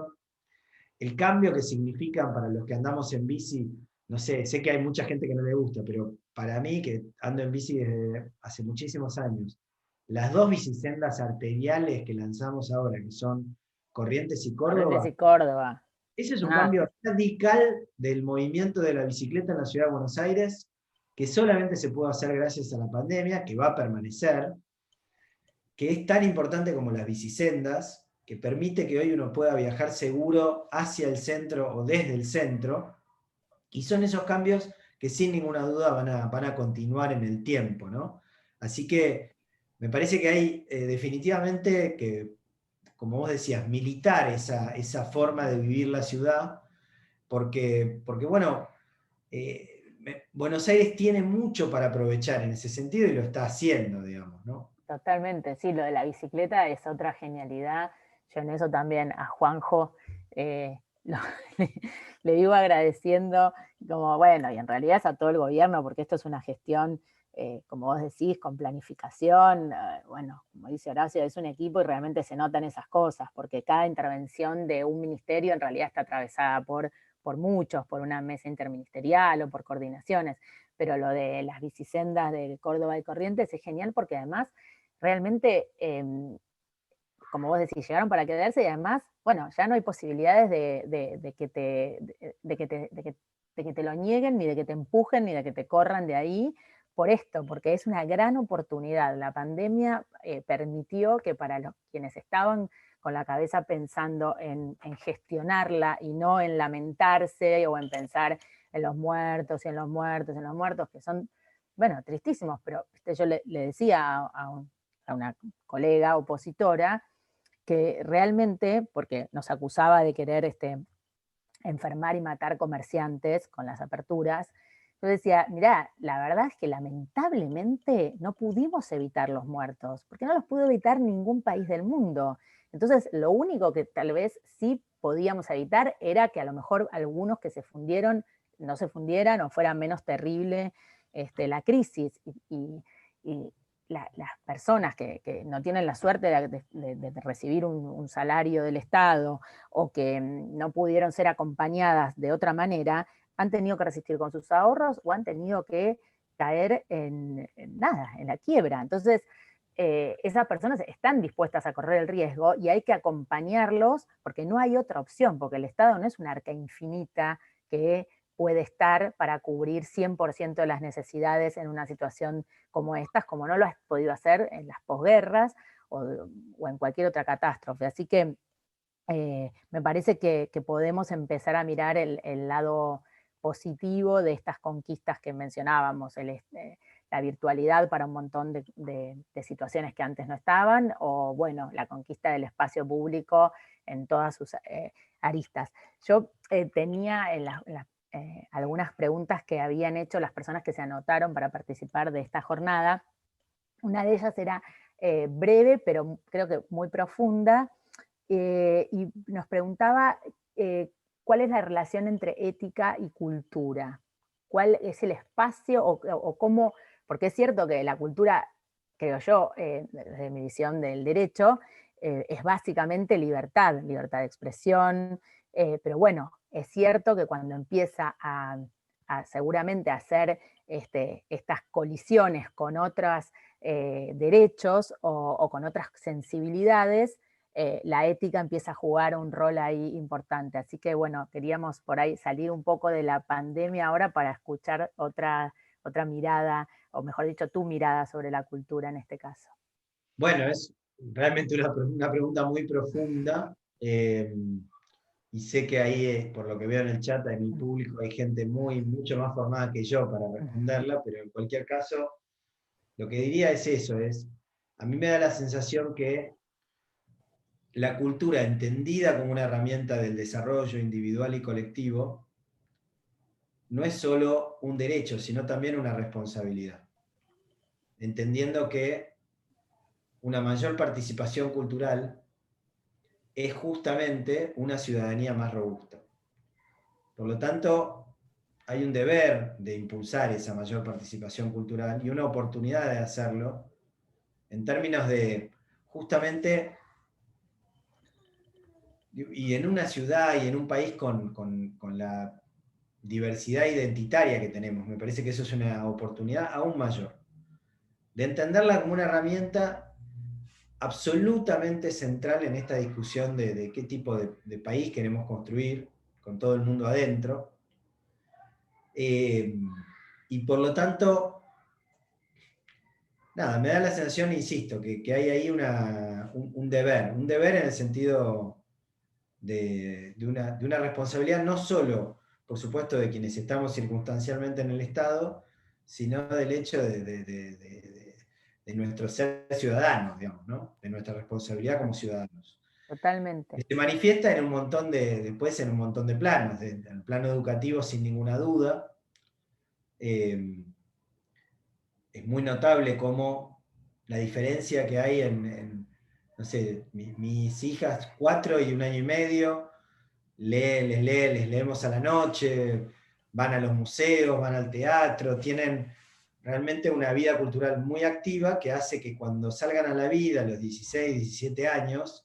El cambio que significan para los que andamos en bici, no sé que hay mucha gente que no le gusta, pero para mí, que ando en bici desde hace muchísimos años, las dos bicisendas arteriales que lanzamos ahora, que son Corrientes y Corrientes Córdoba, y Córdoba. ese es un Ah, cambio radical del movimiento de la bicicleta en la ciudad de Buenos Aires, que solamente se puede hacer gracias a la pandemia, que va a permanecer, que es tan importante como las bicisendas, que permite que hoy uno pueda viajar seguro hacia el centro o desde el centro, y son esos cambios que sin ninguna duda van a continuar en el tiempo, ¿no? Así que me parece que hay definitivamente que, como vos decías, militar esa forma de vivir la ciudad, porque bueno, Buenos Aires tiene mucho para aprovechar en ese sentido y lo está haciendo, digamos, ¿no? totalmente, sí, lo de la bicicleta es otra genialidad. Yo en eso también a Juanjo le, le vivo agradeciendo, como bueno, y en realidad es a todo el gobierno, porque esto es una gestión, como vos decís, con planificación, bueno, como dice Horacio, es un equipo y realmente se notan esas cosas, porque cada intervención de un ministerio en realidad está atravesada por muchos, por una mesa interministerial o por coordinaciones, pero lo de las bicisendas de Córdoba y Corrientes es genial porque además realmente, como vos decís, llegaron para quedarse y además, bueno, ya no hay posibilidades de que te lo nieguen, ni de que te empujen, ni de que te corran de ahí por esto, porque es una gran oportunidad. La pandemia permitió que para quienes estaban con la cabeza pensando en gestionarla y no en lamentarse o en pensar en los muertos y en los muertos, en los muertos, que son, bueno, tristísimos, pero yo le decía a una colega opositora que realmente, porque nos acusaba de querer enfermar y matar comerciantes con las aperturas, yo decía, mirá, la verdad es que lamentablemente no pudimos evitar los muertos, porque no los pudo evitar ningún país del mundo. Entonces, lo único que tal vez sí podíamos evitar era que a lo mejor algunos que se fundieron no se fundieran o fuera menos terrible la crisis. Y las personas que no tienen la suerte de recibir un salario del Estado o que no pudieron ser acompañadas de otra manera, han tenido que resistir con sus ahorros o han tenido que caer en nada, en la quiebra. Entonces, esas personas están dispuestas a correr el riesgo y hay que acompañarlos porque no hay otra opción, porque el Estado no es una arca infinita que puede estar para cubrir 100% de las necesidades en una situación como estas, como no lo has podido hacer en las posguerras o en cualquier otra catástrofe. Así que me parece que podemos empezar a mirar el lado positivo de estas conquistas que mencionábamos, la virtualidad para un montón de situaciones que antes no estaban, o bueno, la conquista del espacio público en todas sus aristas. Yo tenía algunas preguntas que habían hecho las personas que se anotaron para participar de esta jornada. Una de ellas era breve, pero creo que muy profunda, y nos preguntaba ¿cuál es la relación entre ética y cultura? ¿Cuál es el espacio o cómo? Porque es cierto que la cultura, creo yo, desde mi visión del derecho, es básicamente libertad, libertad de expresión, pero bueno, es cierto que cuando empieza seguramente a hacer estas colisiones con otros derechos o con otras sensibilidades, la ética empieza a jugar un rol ahí importante. Así que bueno, queríamos por ahí salir un poco de la pandemia ahora para escuchar otra mirada, o mejor dicho, tu mirada sobre la cultura en este caso. Bueno, es realmente una pregunta muy profunda. Y sé que ahí, por lo que veo en el chat, en mi público hay gente mucho más formada que yo para responderla, pero en cualquier caso, lo que diría es eso, a mí me da la sensación que la cultura entendida como una herramienta del desarrollo individual y colectivo no es solo un derecho, sino también una responsabilidad. Entendiendo que una mayor participación cultural es justamente una ciudadanía más robusta. Por lo tanto, hay un deber de impulsar esa mayor participación cultural y una oportunidad de hacerlo en términos de justamente, y en una ciudad y en un país con la diversidad identitaria que tenemos, me parece que eso es una oportunidad aún mayor, de entenderla como una herramienta absolutamente central en esta discusión de qué tipo de país queremos construir con todo el mundo adentro. Y por lo tanto, nada, me da la sensación, insisto, que hay ahí un deber en el sentido de una responsabilidad no solo, por supuesto, de quienes estamos circunstancialmente en el Estado, sino del hecho de nuestro ser ciudadanos, digamos, ¿no? De nuestra responsabilidad como ciudadanos. Totalmente. Se manifiesta en un montón después en un montón de planos, en el plano educativo sin ninguna duda. Es muy notable cómo la diferencia que hay no sé, mis hijas, 4 y 1 año y medio, les leemos a la noche, van a los museos, van al teatro, tienen realmente una vida cultural muy activa que hace que cuando salgan a la vida a los 16, 17 años,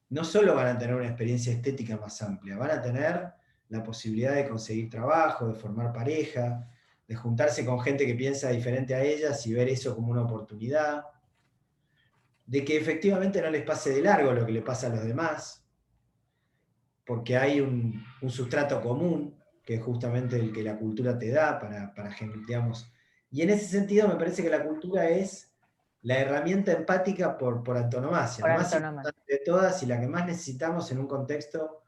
no solo van a tener una experiencia estética más amplia, van a tener la posibilidad de conseguir trabajo, de formar pareja, de juntarse con gente que piensa diferente a ellas y ver eso como una oportunidad, de que efectivamente no les pase de largo lo que le pasa a los demás, porque hay un sustrato común, que es justamente el que la cultura te da para digamos, y en ese sentido me parece que la cultura es la herramienta empática por antonomasia, Por la más antonomasia. importante de todas y la que más necesitamos en un contexto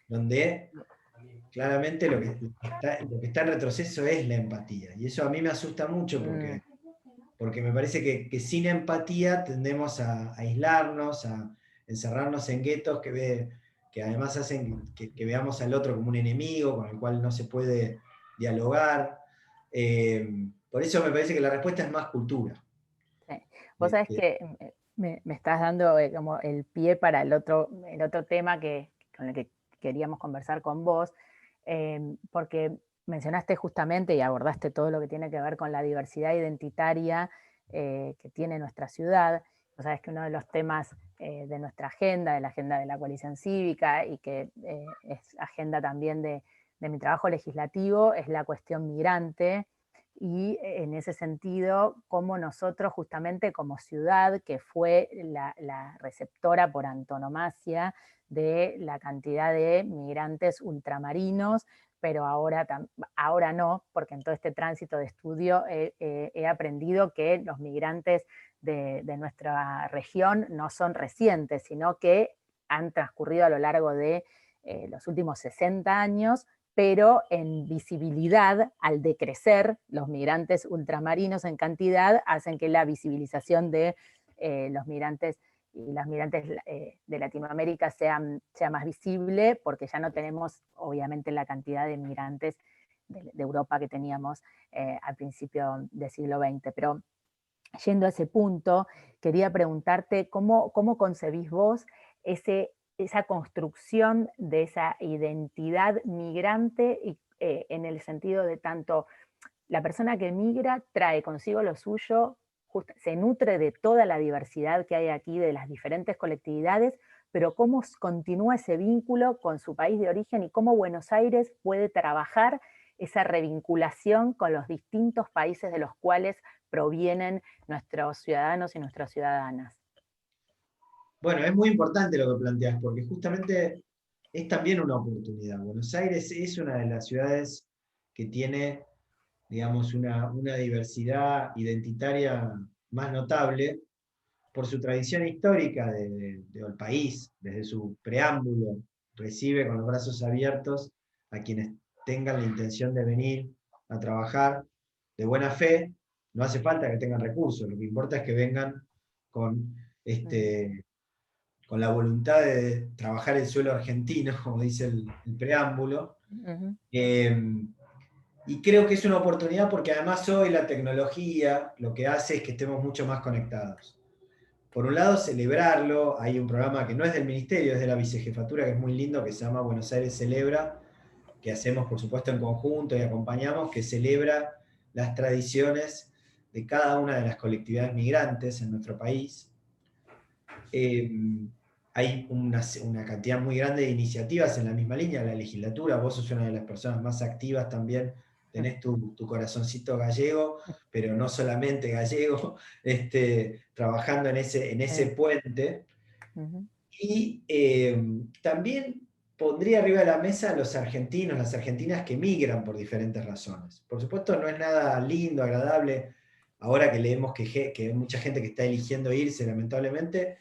donde claramente lo que está en retroceso es la empatía. Y eso a mí me asusta mucho porque me parece que sin empatía tendemos a aislarnos, a encerrarnos en guetos que además hacen que veamos al otro como un enemigo con el cual no se puede dialogar. Por eso me parece que la respuesta es más cultura. Sí. Vos sabés que me estás dando como el pie para el otro tema con el que queríamos conversar con vos, porque mencionaste justamente y abordaste todo lo que tiene que ver con la diversidad identitaria que tiene nuestra ciudad. Vos sabés que uno de los temas de nuestra agenda, de la agenda de la coalición cívica y que es agenda también de mi trabajo legislativo, es la cuestión migrante. Y en ese sentido, cómo nosotros justamente como ciudad, que fue la receptora por antonomasia de la cantidad de migrantes ultramarinos, pero ahora no, porque en todo este tránsito de estudio he aprendido que los migrantes de nuestra región no son recientes, sino que han transcurrido a lo largo de los últimos 60 años, pero en visibilidad, al decrecer los migrantes ultramarinos en cantidad, hacen que la visibilización de los migrantes y las migrantes de Latinoamérica sea más visible, porque ya no tenemos, obviamente, la cantidad de migrantes de Europa que teníamos al principio del siglo XX. Pero yendo a ese punto, quería preguntarte cómo concebís vos ese esa construcción de esa identidad migrante y, en el sentido de tanto la persona que migra trae consigo lo suyo, se nutre de toda la diversidad que hay aquí, de las diferentes colectividades, pero cómo continúa ese vínculo con su país de origen y cómo Buenos Aires puede trabajar esa revinculación con los distintos países de los cuales provienen nuestros ciudadanos y nuestras ciudadanas. Bueno, es muy importante lo que planteas, porque justamente es también una oportunidad. Buenos Aires es una de las ciudades que tiene, digamos, una diversidad identitaria más notable por su tradición histórica del país, desde su preámbulo, recibe con los brazos abiertos a quienes tengan la intención de venir a trabajar de buena fe. No hace falta que tengan recursos, lo que importa es que vengan con, con la voluntad de trabajar el suelo argentino, como dice el preámbulo. Y creo que es una oportunidad porque además hoy la tecnología lo que hace es que estemos mucho más conectados. Por un lado, celebrarlo. Hay un programa que no es del ministerio, es de la vicejefatura, que es muy lindo, que se llama Buenos Aires Celebra, que hacemos, por supuesto, en conjunto y acompañamos, que celebra las tradiciones de cada una de las colectividades migrantes en nuestro país. Hay una cantidad muy grande de iniciativas en la misma línea. La legislatura, vos sos una de las personas más activas también, tenés tu corazoncito gallego, pero no solamente gallego, trabajando en ese puente. Y también pondría arriba de la mesa a los argentinos, las argentinas que migran por diferentes razones. Por supuesto no es nada lindo, agradable, ahora que leemos que hay mucha gente que está eligiendo irse, lamentablemente.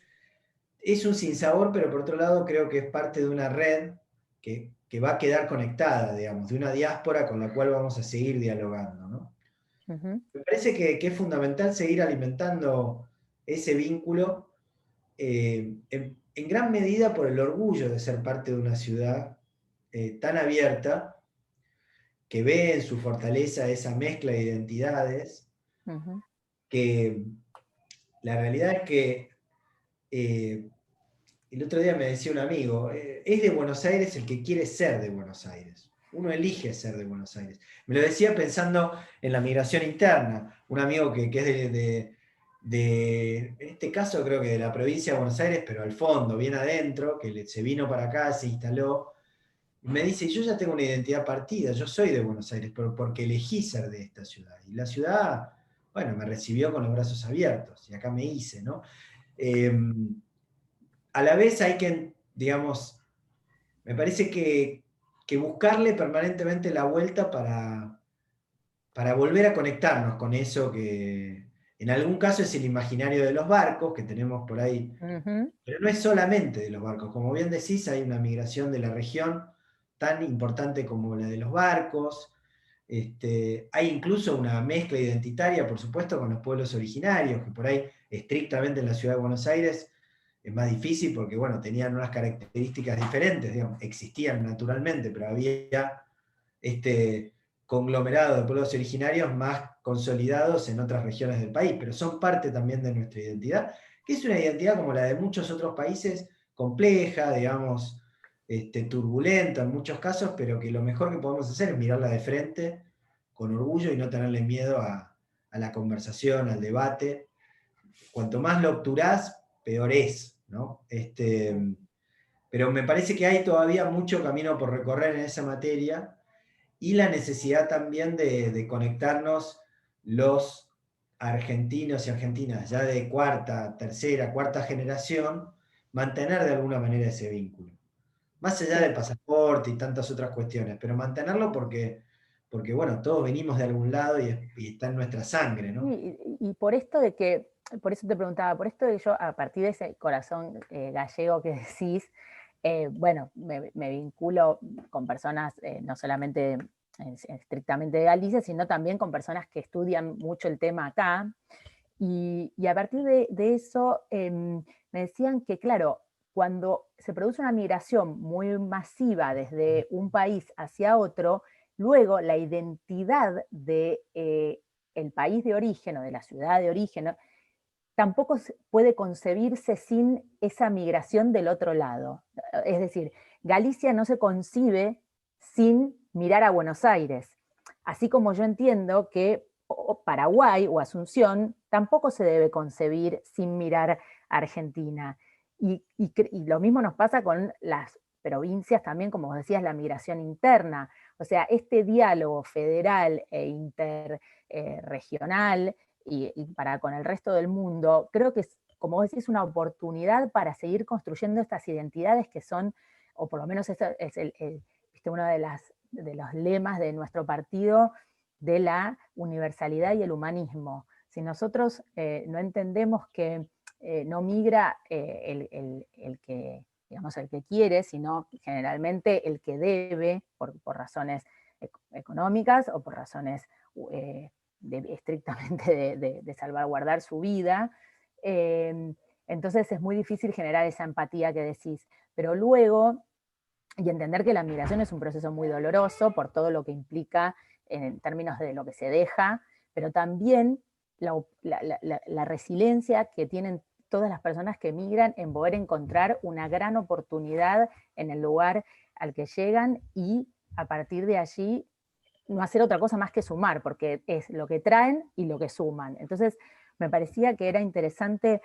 Es un sinsabor, pero por otro lado creo que es parte de una red que va a quedar conectada, digamos, de una diáspora con la cual vamos a seguir dialogando, ¿no? Me parece que es fundamental seguir alimentando ese vínculo, en gran medida por el orgullo de ser parte de una ciudad tan abierta, que ve en su fortaleza esa mezcla de identidades, que la realidad es que el otro día me decía un amigo, es de Buenos Aires el que quiere ser de Buenos Aires. Uno elige ser de Buenos Aires. Me lo decía pensando en la migración interna. Un amigo que es en este caso creo que de la provincia de Buenos Aires, pero al fondo, bien adentro, que se vino para acá, se instaló. Me dice, yo ya tengo una identidad partida, yo soy de Buenos Aires, pero porque elegí ser de esta ciudad. Y la ciudad, bueno, me recibió con los brazos abiertos, y acá me hice, ¿no? A la vez hay que, digamos, me parece que buscarle permanentemente la vuelta para volver a conectarnos con eso que en algún caso es el imaginario de los barcos que tenemos por ahí, pero no es solamente de los barcos. Como bien decís, hay una migración de la región tan importante como la de los barcos. Hay incluso una mezcla identitaria, por supuesto, con los pueblos originarios, que por ahí estrictamente en la ciudad de Buenos Aires es más difícil porque, bueno, tenían unas características diferentes, digamos, existían naturalmente, pero había este conglomerado de pueblos originarios más consolidados en otras regiones del país, pero son parte también de nuestra identidad, que es una identidad como la de muchos otros países, compleja, digamos, turbulenta en muchos casos, pero que lo mejor que podemos hacer es mirarla de frente, con orgullo y no tenerle miedo a la conversación, al debate. Cuanto más lo obturás, peor es, ¿no? Pero me parece que hay todavía mucho camino por recorrer en esa materia y la necesidad también de conectarnos los argentinos y argentinas ya de tercera, cuarta generación, mantener de alguna manera ese vínculo. Más allá del pasaporte y tantas otras cuestiones, pero mantenerlo porque bueno, todos venimos de algún lado y está en nuestra sangre, ¿no? Y por esto de que, por eso te preguntaba, por esto de yo, a partir de ese corazón gallego que decís, bueno, me vinculo con personas no solamente estrictamente de Galicia, sino también con personas que estudian mucho el tema acá. Y a partir de eso me decían que, claro, cuando se produce una migración muy masiva desde un país hacia otro, luego la identidad de el país de origen o de la ciudad de origen, ¿no?, tampoco puede concebirse sin esa migración del otro lado. Es decir, Galicia no se concibe sin mirar a Buenos Aires. Así como yo entiendo que Paraguay o Asunción tampoco se debe concebir sin mirar a Argentina. Y lo mismo nos pasa con las provincias también, como vos decías, la migración interna. O sea, este diálogo federal e interregional y para con el resto del mundo, creo que es, como vos decís, una oportunidad para seguir construyendo estas identidades que son, o por lo menos es uno de los lemas de nuestro partido, de la universalidad y el humanismo. Si nosotros no entendemos que no migra el que, digamos, el que quiere, sino generalmente el que debe, por razones económicas o por razones estrictamente de salvaguardar su vida, entonces es muy difícil generar esa empatía que decís. Pero luego, y entender que la migración es un proceso muy doloroso por todo lo que implica en términos de lo que se deja, pero también la resiliencia que tienen todas las personas que migran en poder encontrar una gran oportunidad en el lugar al que llegan y a partir de allí no hacer otra cosa más que sumar, porque es lo que traen y lo que suman. Entonces, me parecía que era interesante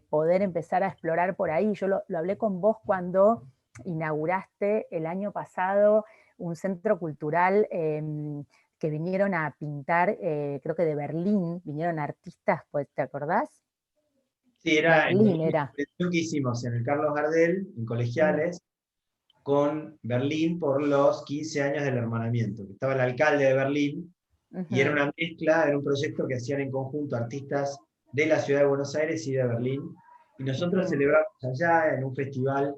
poder empezar a explorar por ahí. Yo lo hablé con vos cuando inauguraste el año pasado un centro cultural que vinieron a pintar, creo que de Berlín, vinieron artistas, pues, ¿te acordás? Sí, era en Berlín era. lo que hicimos en el Carlos Gardel, en Colegiales, con Berlín por los 15 años del hermanamiento. Estaba el alcalde de Berlín y era una mezcla, era un proyecto que hacían en conjunto artistas de la ciudad de Buenos Aires y de Berlín. Y nosotros celebramos allá en un festival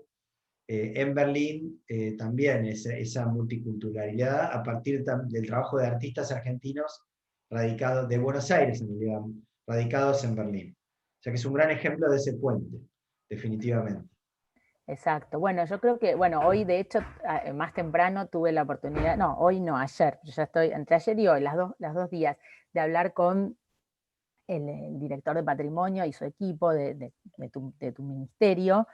en Berlín también esa multiculturalidad a partir del trabajo de artistas argentinos radicados de Buenos Aires, en realidad, radicados en Berlín. O sea que es un gran ejemplo de ese puente, definitivamente. Exacto. Bueno, yo creo que, bueno, hoy de hecho, más temprano tuve la oportunidad, no, hoy no, ayer, yo ya estoy, entre ayer y hoy, las dos días, de hablar con el director de patrimonio y su equipo de tu ministerio,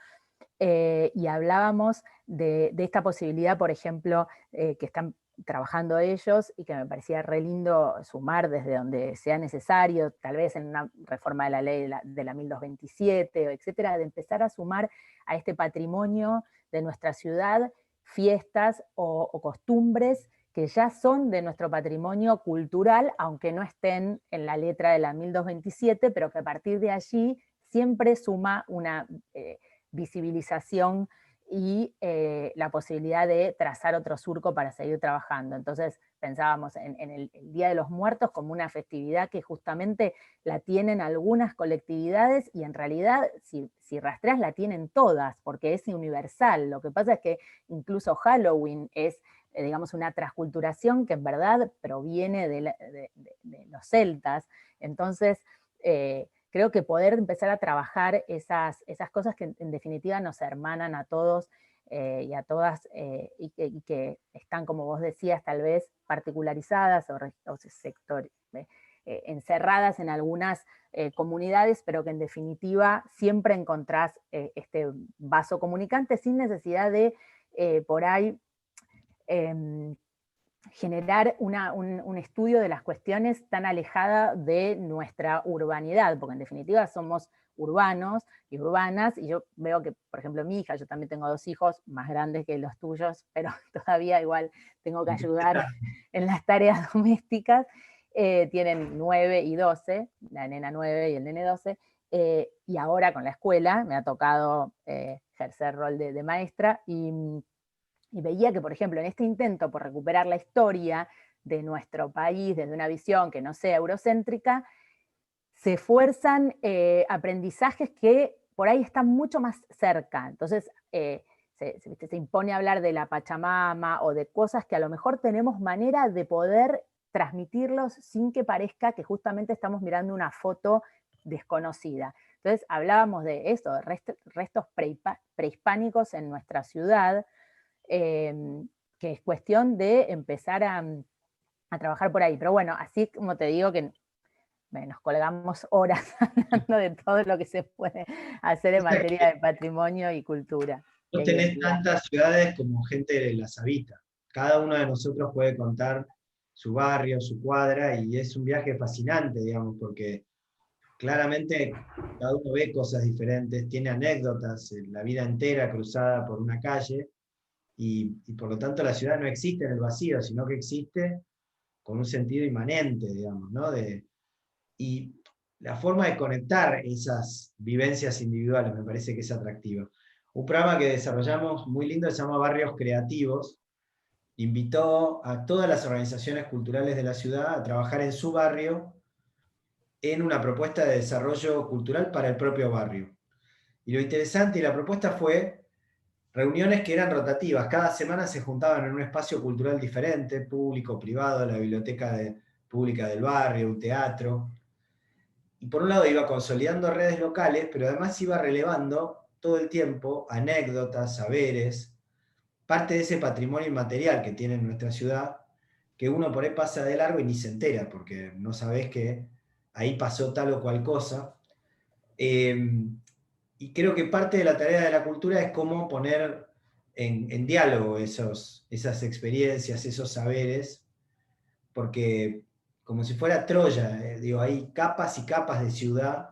y hablábamos de esta posibilidad, por ejemplo, que están trabajando ellos y que me parecía re lindo sumar desde donde sea necesario, tal vez en una reforma de la ley de la 1227, etcétera, de empezar a sumar a este patrimonio de nuestra ciudad fiestas o costumbres que ya son de nuestro patrimonio cultural, aunque no estén en la letra de la 1227, pero que a partir de allí siempre suma una visibilización y la posibilidad de trazar otro surco para seguir trabajando. Entonces pensábamos en el Día de los Muertos como una festividad que justamente la tienen algunas colectividades y en realidad si rastreas la tienen todas, porque es universal. Lo que pasa es que incluso Halloween es digamos una transculturación que en verdad proviene de los celtas. Entonces creo que poder empezar a trabajar esas cosas que en definitiva nos hermanan a todos y a todas y que están, como vos decías, tal vez particularizadas o encerradas en algunas comunidades, pero que en definitiva siempre encontrás este vaso comunicante sin necesidad de por ahí generar un estudio de las cuestiones tan alejada de nuestra urbanidad, porque en definitiva somos urbanos y urbanas, y yo veo que, por ejemplo, mi hija, yo también tengo 2 hijos más grandes que los tuyos, pero todavía igual tengo que ayudar en las tareas domésticas, tienen 9 y 12, la nena 9 y el nene 12, y ahora con la escuela me ha tocado ejercer rol de maestra, y veía que, por ejemplo, en este intento por recuperar la historia de nuestro país desde una visión que no sea eurocéntrica, se esfuerzan aprendizajes que por ahí están mucho más cerca. Entonces, se impone hablar de la Pachamama o de cosas que a lo mejor tenemos manera de poder transmitirlos sin que parezca que justamente estamos mirando una foto desconocida. Entonces, hablábamos de esto, de restos prehispánicos en nuestra ciudad, que es cuestión de empezar a trabajar por ahí. Pero bueno, así como te digo que nos colgamos horas hablando de todo lo que se puede hacer en materia de patrimonio y cultura. No e tenés identidad. tantas ciudades como gente las habita. Cada uno de nosotros puede contar su barrio, su cuadra, y es un viaje fascinante, digamos, porque claramente cada uno ve cosas diferentes, tiene anécdotas, la vida entera cruzada por una calle, y por lo tanto la ciudad no existe en el vacío, sino que existe con un sentido inmanente, digamos, ¿no? Y la forma de conectar esas vivencias individuales me parece que es atractiva. Un programa que desarrollamos muy lindo se llama Barrios Creativos. Invitó a todas las organizaciones culturales de la ciudad a trabajar en su barrio en una propuesta de desarrollo cultural para el propio barrio. Y lo interesante y la propuesta fue reuniones que eran rotativas. Cada semana se juntaban en un espacio cultural diferente, público, privado, la biblioteca pública del barrio, un teatro. Y por un lado iba consolidando redes locales, pero además iba relevando todo el tiempo anécdotas, saberes, parte de ese patrimonio inmaterial que tiene nuestra ciudad, que uno por ahí pasa de largo y ni se entera, porque no sabés que ahí pasó tal o cual cosa. Y creo que parte de la tarea de la cultura es cómo poner en diálogo esas experiencias, esos saberes, porque como si fuera Troya, digo, hay capas y capas de ciudad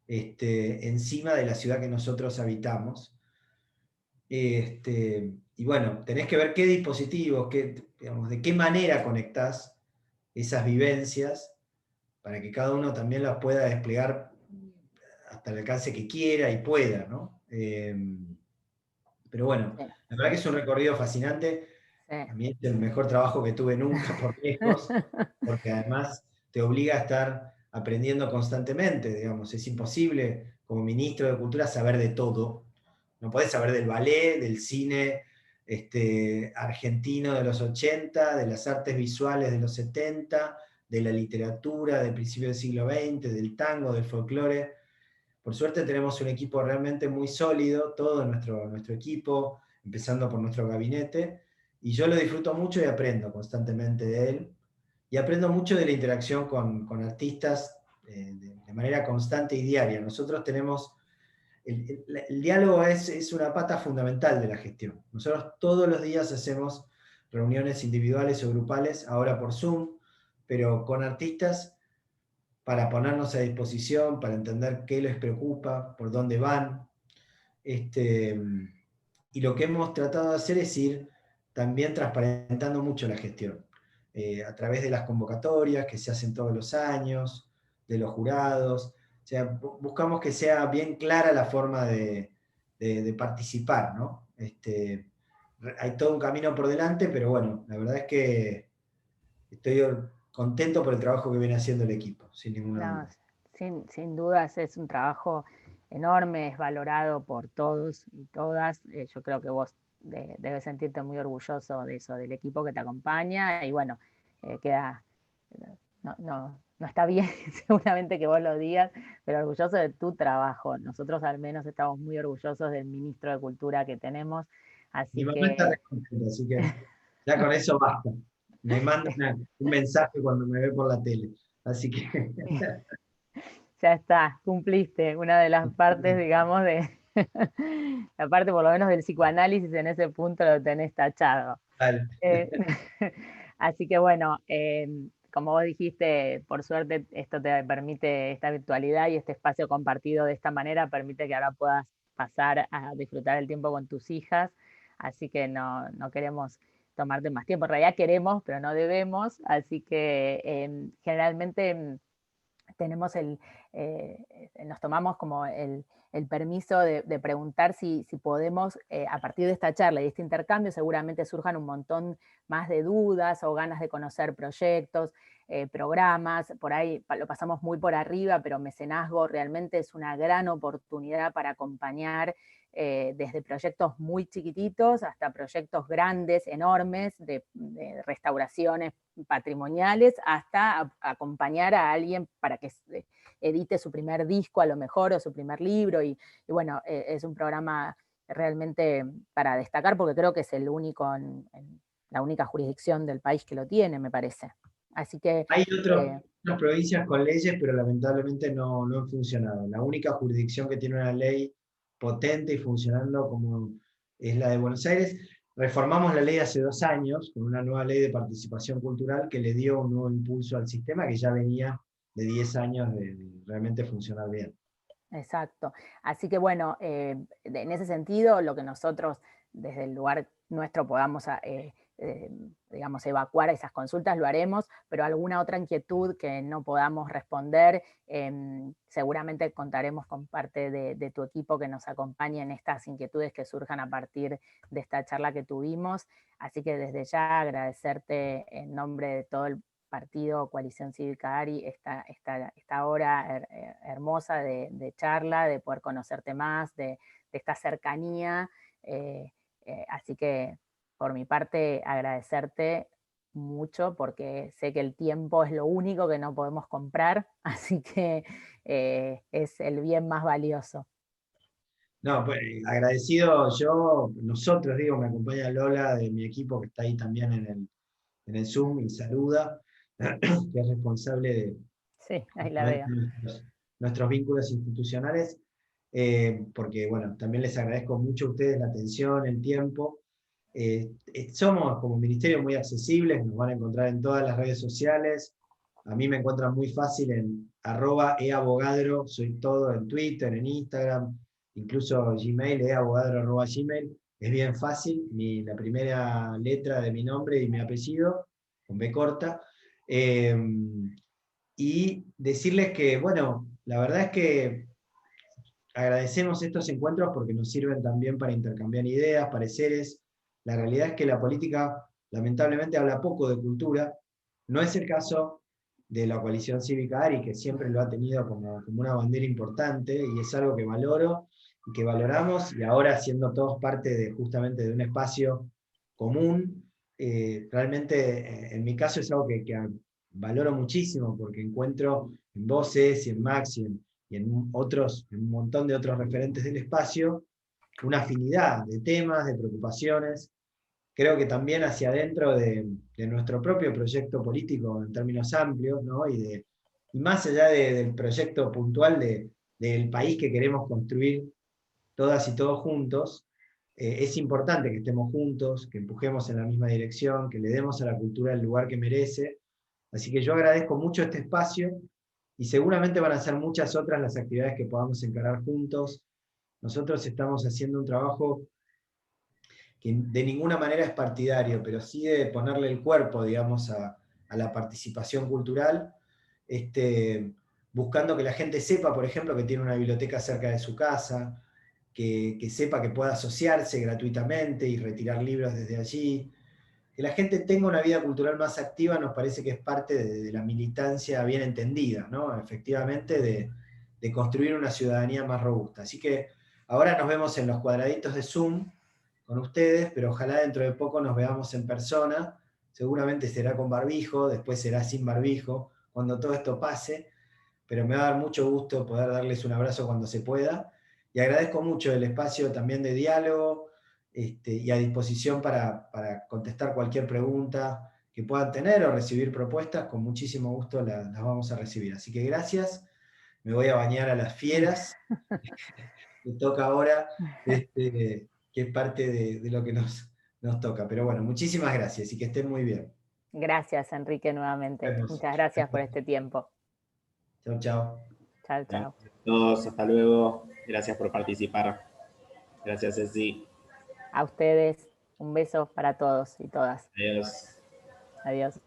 encima de la ciudad que nosotros habitamos. Y bueno, tenés que ver qué dispositivos, digamos, de qué manera conectás esas vivencias para que cada uno también las pueda desplegar hasta el alcance que quiera y pueda, ¿no? Pero bueno, Sí, la verdad que es un recorrido fascinante. sí. A mí es el mejor trabajo que tuve nunca por lejos, porque además te obliga a estar aprendiendo constantemente, digamos. Es imposible como ministro de Cultura saber de todo. No podés saber del ballet, del cine argentino de los 80, de las artes visuales de los 70, de la literatura del principio del siglo XX, del tango, del folclore. Por suerte tenemos un equipo realmente muy sólido, todo nuestro equipo, empezando por nuestro gabinete, y yo lo disfruto mucho y aprendo constantemente de él, y aprendo mucho de la interacción con artistas de manera constante y diaria. Nosotros tenemos, el diálogo es una pata fundamental de la gestión. Nosotros todos los días hacemos reuniones individuales o grupales, ahora por Zoom, pero con artistas para ponernos a disposición, para entender qué les preocupa, por dónde van. Y lo que hemos tratado de hacer es ir también transparentando mucho la gestión, a través de las convocatorias que se hacen todos los años, de los jurados. O sea, buscamos que sea bien clara la forma de participar, ¿no? Hay todo un camino por delante, pero bueno, la verdad es que estoy contento por el trabajo que viene haciendo el equipo, sin ninguna No, duda. sin dudas es un trabajo enorme, es valorado por todos y todas. Yo creo que vos debes sentirte muy orgulloso de eso, del equipo que te acompaña, y bueno, queda, no está bien seguramente que vos lo digas, pero orgulloso de tu trabajo. Nosotros al menos estamos muy orgullosos del ministro de Cultura que tenemos, Mi así mamá está que re contenta, así que ya con eso basta. Me manda un mensaje cuando me ve por la tele. Así que ya está, cumpliste una de las partes, digamos, de la parte por lo menos del psicoanálisis, en ese punto lo tenés tachado. dale. Eh, así que bueno, como vos dijiste, por suerte esto te permite, esta virtualidad y este espacio compartido de esta manera, permite que ahora puedas pasar a disfrutar el tiempo con tus hijas, así que no queremos tomarte más tiempo, en realidad queremos, pero no debemos, así que generalmente tenemos nos tomamos como el permiso de preguntar si podemos, a partir de esta charla y este intercambio, seguramente surjan un montón más de dudas o ganas de conocer proyectos, programas, por ahí lo pasamos muy por arriba, pero mecenazgo realmente es una gran oportunidad para acompañar desde proyectos muy chiquititos hasta proyectos grandes, enormes, de restauraciones patrimoniales, hasta acompañar a alguien para que edite su primer disco a lo mejor o su primer libro, y bueno, es un programa realmente para destacar porque creo que es el único, la única jurisdicción del país que lo tiene, me parece. Así que... Hay otras provincias con leyes, pero lamentablemente no han funcionado. La única jurisdicción que tiene una ley potente y funcionando como es la de Buenos Aires. Reformamos la ley hace 2 años, con una nueva ley de participación cultural que le dio un nuevo impulso al sistema que ya venía de 10 años de realmente funcionar bien. Exacto. Así que bueno, en ese sentido, lo que nosotros desde el lugar nuestro podamos, digamos, evacuar esas consultas, lo haremos, pero alguna otra inquietud que no podamos responder, seguramente contaremos con parte de tu equipo que nos acompañe en estas inquietudes que surjan a partir de esta charla que tuvimos. Así que desde ya agradecerte en nombre de todo el partido Coalición Cívica ARI, esta hora hermosa de charla, de poder conocerte más, de esta cercanía. Así que por mi parte agradecerte mucho porque sé que el tiempo es lo único que no podemos comprar, así que es el bien más valioso. No, pues agradecido yo, nosotros, digo, me acompaña Lola de mi equipo que está ahí también en el Zoom y saluda, que es responsable de sí, ahí la veo. Nuestros vínculos institucionales, porque bueno, también les agradezco mucho a ustedes la atención, el tiempo. Somos como ministerio muy accesibles, nos van a encontrar en todas las redes sociales. A mí me encuentran muy fácil en @eabogadro, soy todo en Twitter, en Instagram, incluso Gmail, eabogadro@gmail. Es bien fácil, la primera letra de mi nombre y mi apellido, con B corta. Y decirles que, bueno, la verdad es que agradecemos estos encuentros porque nos sirven también para intercambiar ideas, pareceres. La realidad es que la política lamentablemente habla poco de cultura. No es el caso de la coalición cívica ARI, que siempre lo ha tenido como una bandera importante, y es algo que valoro y que valoramos, y ahora siendo todos parte justamente de un espacio común, realmente en mi caso es algo que valoro muchísimo, porque encuentro en voces y en Max y en un montón de otros referentes del espacio, una afinidad de temas, de preocupaciones. Creo que también hacia adentro de nuestro propio proyecto político en términos amplios, ¿no? y más allá del proyecto puntual del país que queremos construir todas y todos juntos, es importante que estemos juntos, que empujemos en la misma dirección, que le demos a la cultura el lugar que merece. Así que yo agradezco mucho este espacio, y seguramente van a ser muchas otras las actividades que podamos encarar juntos. Nosotros estamos haciendo un trabajo que de ninguna manera es partidario, pero sí de ponerle el cuerpo, digamos, a la participación cultural, buscando que la gente sepa, por ejemplo, que tiene una biblioteca cerca de su casa, que sepa que pueda asociarse gratuitamente y retirar libros desde allí. Que la gente tenga una vida cultural más activa nos parece que es parte de la militancia bien entendida, ¿no? Efectivamente, de construir una ciudadanía más robusta. Así que ahora nos vemos en los cuadraditos de Zoom con ustedes, pero ojalá dentro de poco nos veamos en persona. Seguramente será con barbijo, después será sin barbijo, cuando todo esto pase, pero me va a dar mucho gusto poder darles un abrazo cuando se pueda. Y agradezco mucho el espacio también de diálogo, y a disposición para contestar cualquier pregunta que puedan tener o recibir propuestas, con muchísimo gusto las vamos a recibir. Así que gracias, me voy a bañar a las fieras, me toca ahora, que es parte de lo que nos toca. Pero bueno, muchísimas gracias y que estén muy bien. Gracias, Enrique, nuevamente. Muchas gracias por este tiempo. Chao, chao. Chao, chao. Gracias a todos, hasta luego. Gracias por participar. Gracias, Ceci. A ustedes, un beso para todos y todas. Adiós. Adiós.